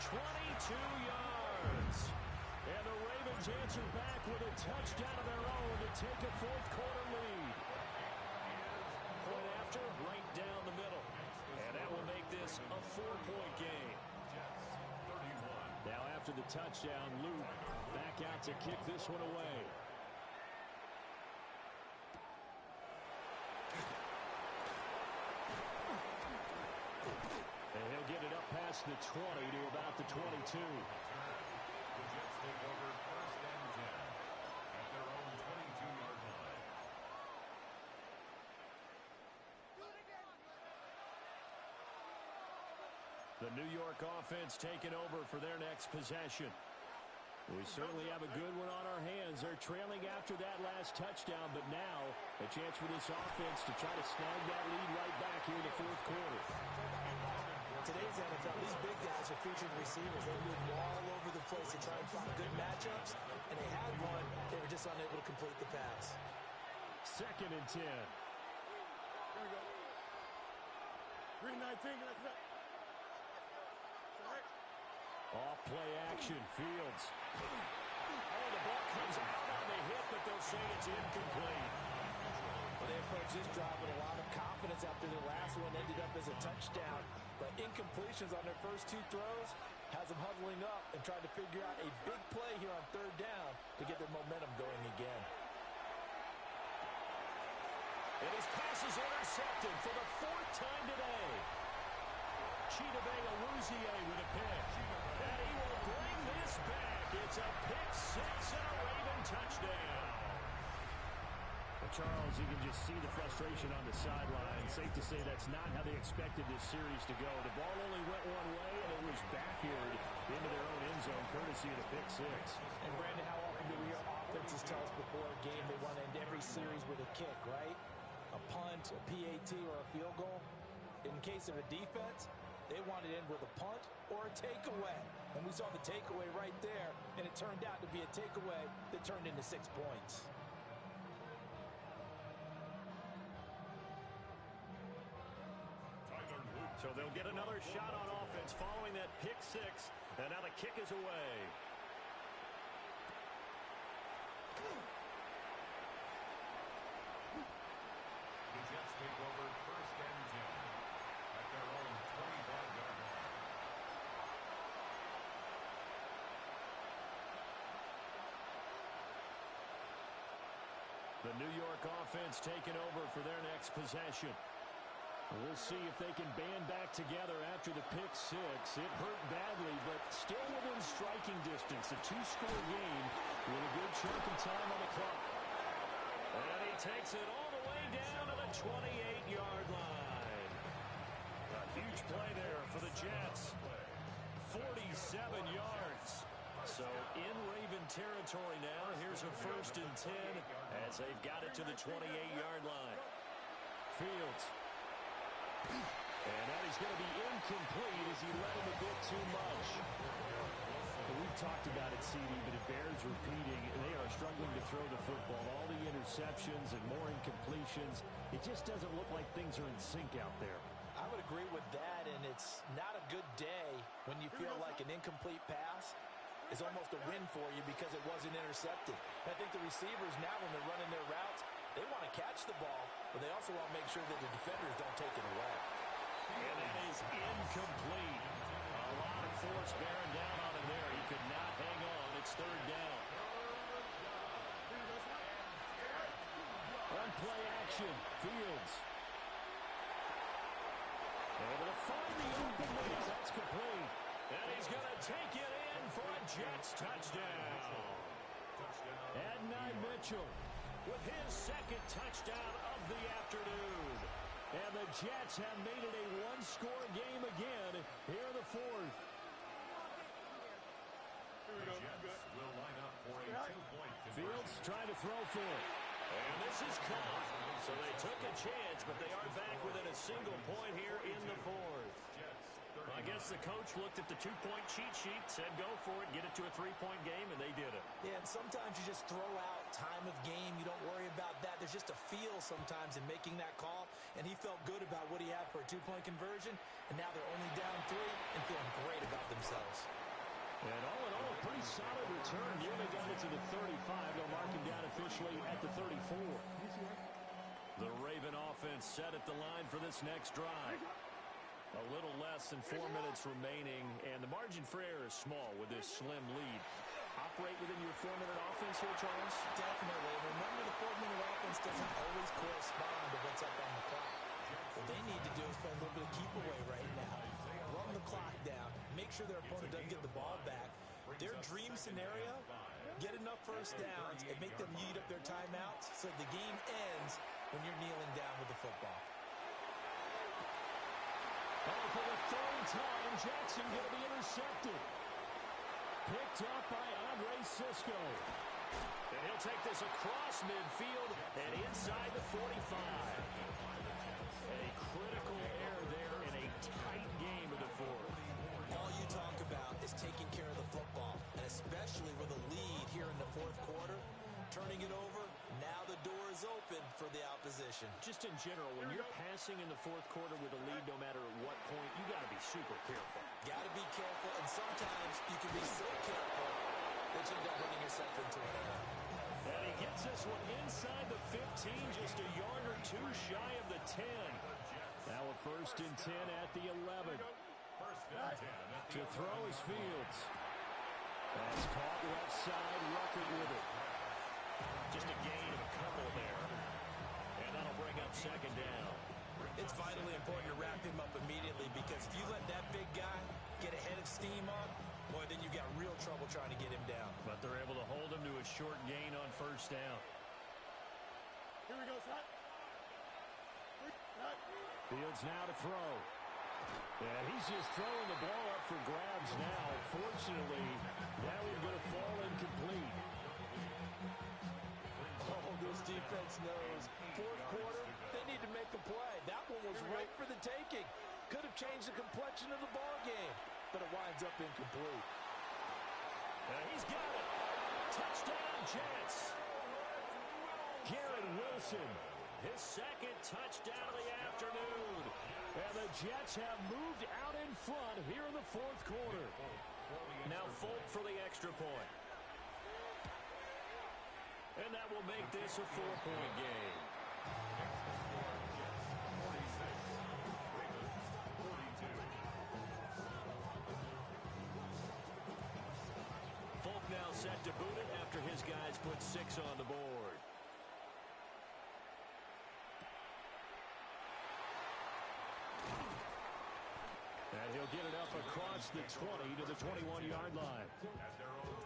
22 yards. And the Ravens answer back with a touchdown of their own to take a 4th quarter lead. Point after, right down the middle. And that will make this a 4-point game. Now after the touchdown, Luke back out to kick this one away. And he'll get it up past the 20 to about the 22. The Jets take over 1st and 10 at their own 22-yard line. The New York offense taking over for their next possession. We certainly have a good one on our hands. They're trailing after that last touchdown, but now a chance for this offense to try to snag that lead right back here in the 4th quarter. Today's NFL, these big guys are featured receivers. They move all over the place to try and find good matchups, and they had one. They were just unable to complete the pass. 2nd and 10. Here we go. 3-19. Let's go. Off play action, Fields. Oh, the ball comes out on the hit, but they'll say it's incomplete. Well, they approached this drive with a lot of confidence after their last one ended up as a touchdown. But incompletions on their first 2 throws has them huddling up and trying to figure out a big play here on 3rd down to get their momentum going again. And his pass is intercepted for the 4th time today. Chidobe Awuzie with a pick. And he will bring this back. It's a pick 6 and a Raven touchdown. Well, Charles, you can just see the frustration on the sideline. Safe to say that's not how they expected this series to go. The ball only went one way, and it was backward into their own end zone, courtesy of the pick 6. And, Brandon, how often do we hear offenses tell us before a game they want to end every series with a kick, right? A punt, a PAT, or a field goal. In case of a defense, they want it in with a punt or a takeaway. And we saw the takeaway right there, and it turned out to be a takeaway that turned into 6 points. So they'll get another shot on offense following that pick 6, and now the kick is away. The Jets take over 1st and 10 at their own 25-yard line. The New York offense taking over for their next possession. We'll see if they can band back together after the pick 6. It hurt badly, but still within striking distance. A 2-score game with a good chunk of time on the clock. And he takes it all the way down to the 28-yard line. A huge play there for the Jets. 47 yards. So in Raven territory now. Here's a 1st and 10 as they've got it to the 28-yard line. Fields. And that is going to be incomplete as he let him a bit too much. We've talked about it, CD, but it bears repeating. They are struggling to throw the football. All the interceptions and more incompletions. It just doesn't look like things are in sync out there. I would agree with that, and it's not a good day when you feel like an incomplete pass is almost a win for you because it wasn't intercepted. I think the receivers now, when they're running their routes, they want to catch the ball, but they also want to make sure that the defenders don't take it away. And that is incomplete. A lot of force bearing down on him there. He could not hang on. It's 3rd down. On play action, Fields. Able to find the open man. That's complete. And he's going to take it in for a Jets touchdown. Adonai Mitchell with his 2nd touchdown of the afternoon. And the Jets have made it a one-score game again here in the 4th. The Jets will line up for a 2-point conversion. Fields trying to throw for it. And this is caught. So they took a chance, but they are back within a single point here in the 4th. I guess the coach looked at the 2-point cheat sheet, said go for it, get it to a 3-point game, and they did it. Yeah, and sometimes you just throw out time of game. You don't worry about that. There's just a feel sometimes in making that call, and he felt good about what he had for a 2-point conversion, and now they're only down 3 and feeling great about themselves. And all in all, a pretty solid return. Nearly got it to the 35. They'll mark him down officially at the 34. The Raven offense set at the line for this next drive. A little less than 4 minutes remaining, and the margin for error is small with this slim lead. Operate within your 4-minute offense here, Charles? Definitely. Remember, the 4-minute offense doesn't always correspond to what's up on the clock. What they need to do is play a little bit of keep away right now. Run the clock down. Make sure their opponent doesn't get the ball back. Their dream scenario, get enough first downs and make them eat up their timeouts so the game ends when you're kneeling down with the football. Oh, for the 3rd time, Jackson going to be intercepted. Picked up by Andre Cisco. And he'll take this across midfield and inside the 45. A critical error there in a tight game of the 4th. All you talk about is taking care of the football, and especially with a lead here in the 4th quarter, turning it over, now the door is open for the opposition. Just in general, when you're passing in the 4th quarter with a lead, no matter at what point, you got to be super careful. Got to be careful, and sometimes you can be so careful that you end up running yourself into an error. And he gets this one inside the 15, just a yard or 2 shy of the 10. Now a 1st and 10 at the 11. To throw is Fields. That's caught left side, Ruckert with it. Just a gain of a couple there. And that'll bring up 2nd down. It's vitally important to wrap him up immediately, because if you let that big guy get a head of steam on, boy, then you've got real trouble trying to get him down. But they're able to hold him to a short gain on 1st down. Here we go, son. Fields now to throw. And he's just throwing the ball up for grabs now. Fortunately, that was going to fall incomplete. Oh, this defense knows. 4th quarter, they need to make a play. That one was right for the taking. Could have changed the complexion of the ball game, but it winds up incomplete. And he's got it. Touchdown, Jets. Garrett Wilson, his 2nd touchdown of the afternoon. And the Jets have moved out in front here in the 4th quarter. Now Folk for the extra point. And that will make this a 4-point game. Folk now set to boot it after his guys put 6 on the board. And he'll get it up across the 20 to the 21-yard line. At their own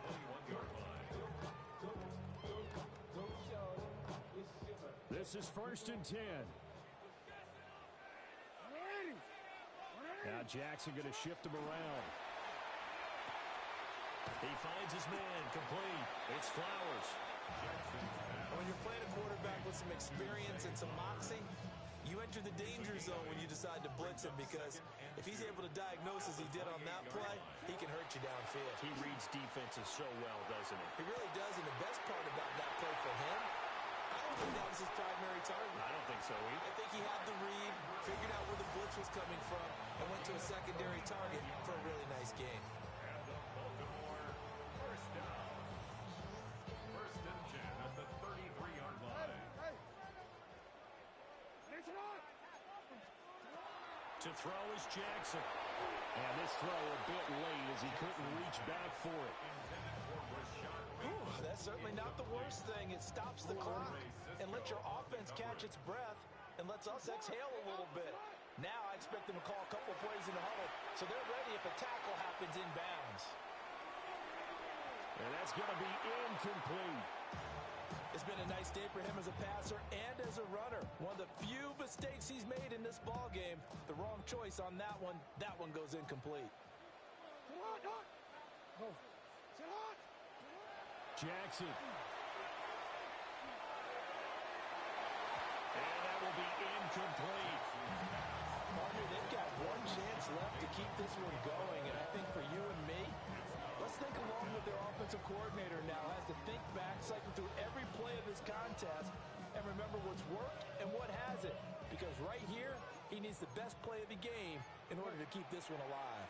21-yard line. This is 1st and 10. Now Jackson going to shift him around. He finds his man, complete. It's Flowers. When you're playing a quarterback with some experience and some moxie, you enter the danger zone when you decide to blitz him, because if he's able to diagnose as he did on that play, he can hurt you downfield. He reads defenses so well, doesn't he? He really does, and the best part about that play for him, I don't think that was his primary target. I don't think so either. I think he had the read, figured out where the blitz was coming from, and went to a secondary target for a really nice game. And the Baltimore first down. 1st and 10 at the 33-yard line. To throw is Jackson. And this throw a bit late as he couldn't reach back for it. Ooh, that's certainly not the worst thing. It stops the clock and lets your offense catch its breath and lets us exhale a little bit. Now I expect them to call a couple plays in the huddle so they're ready if a tackle happens inbounds. And that's going to be incomplete. It's been a nice day for him as a passer and as a runner. One of the few mistakes he's made in this ball game. The wrong choice on that one. That one goes incomplete. Jackson. And that will be incomplete. Partner, they've got one chance left to keep this one going, and I think for you and me, let's think along with their offensive coordinator now. Has to think back, cycle through every play of this contest, and remember what's worked and what hasn't. Because right here, he needs the best play of the game in order to keep this one alive.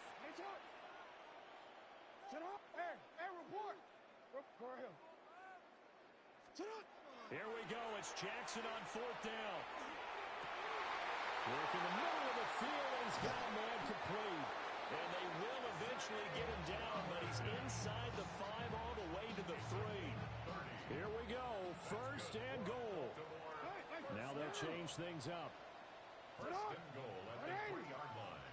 Here we go. It's Jackson on 4th down. Work in the middle of the field, and he's got a man complete. And they will eventually get him down, but he's inside the 5 all the way to the 3. Here we go. 1st and goal. Now they'll change things up. 1st and goal at the 3-yard line.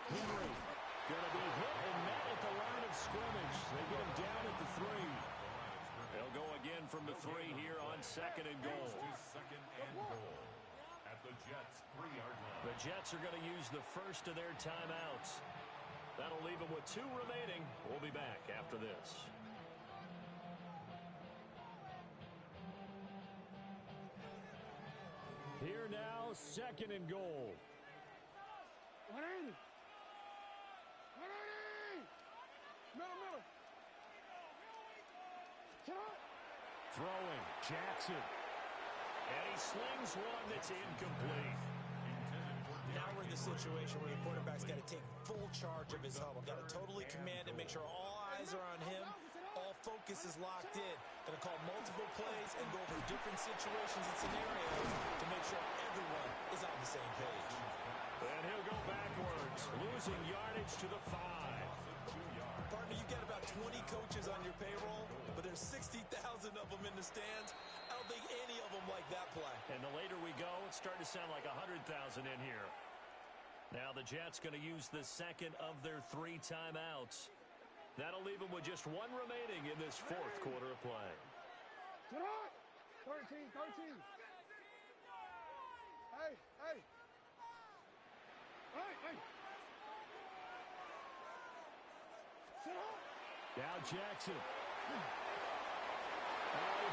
Henry going to be hit and met at the line of scrimmage. They get him down at the 3. They'll go again from the 3 here on 2nd and goal. 2nd and goal at the Jets' 3-yard line. The Jets are going to use the first of their timeouts. That'll leave them with 2 remaining. We'll be back after this. Here now, 2nd and goal. Throwing, Jackson. And he slings one that's incomplete. Now we're in the situation where the quarterback's got to take full charge of his huddle. Got to totally command it, make sure all eyes are on him. All focus is locked in. Going to call multiple plays and go over different situations and scenarios to make sure everyone is on the same page. And he'll go backwards, losing yardage to the 5. Partner, you've got about 20 coaches on your payroll, but there's 60,000 of them in the stands. I don't think any of them like that play. And the later we go, it's starting to sound like 100,000 in here. Now the Jets going to use the second of their 3 timeouts. That'll leave them with just 1 remaining in this 4th quarter of play. 13. Hey. Now Jackson. He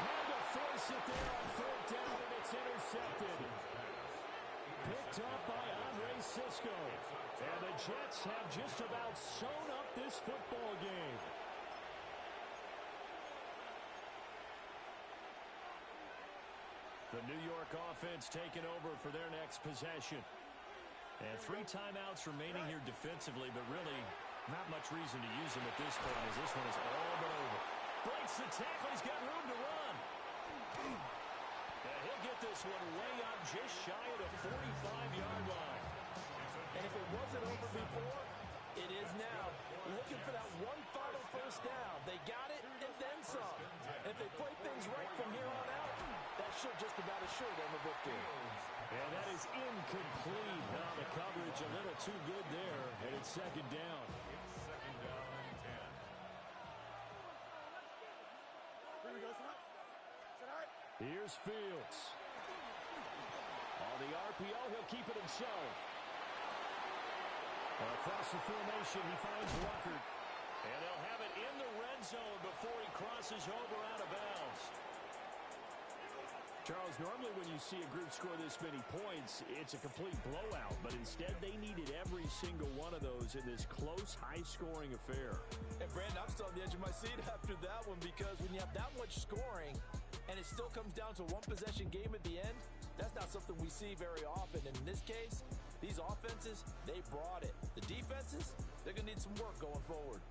had to force it there on 4th down, and it's intercepted. Picked up by Andre Cisco. And the Jets have just about sewn up this football game. The New York offense taking over for their next possession. And 3 timeouts remaining here defensively, but really not much reason to use them at this point as this one is all but over. Breaks the tackle. He's got room to run. And he'll get this one way up just shy of the 45-yard line. And if it wasn't over before, it is now. Looking for that one final first down. They got it and then some. If they play things right from here on out, that should just about assure them a victory. And that is incomplete. Now the coverage a little too good there, and it's second down. It's second down and 10. Here we go, Here's Fields. On the RPO, he'll keep it himself. Across the formation, he finds Ruckert. And they'll have it in the red zone before he crosses over out of bounds. Charles, normally when you see a group score this many points, it's a complete blowout. But instead, they needed every single one of those in this close, high-scoring affair. And, Brandon, I'm still on the edge of my seat after that one because when you have that much scoring and it still comes down to one-possession game at the end, that's not something we see very often. And in this case, these offenses, they brought it. The defenses, they're going to need some work going forward.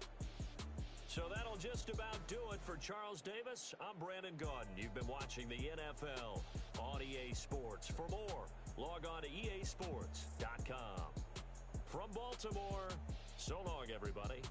So that'll just about do it for Charles Davis. I'm Brandon Gaudin. You've been watching the NFL on EA Sports. For more, log on to easports.com. From Baltimore, so long, everybody.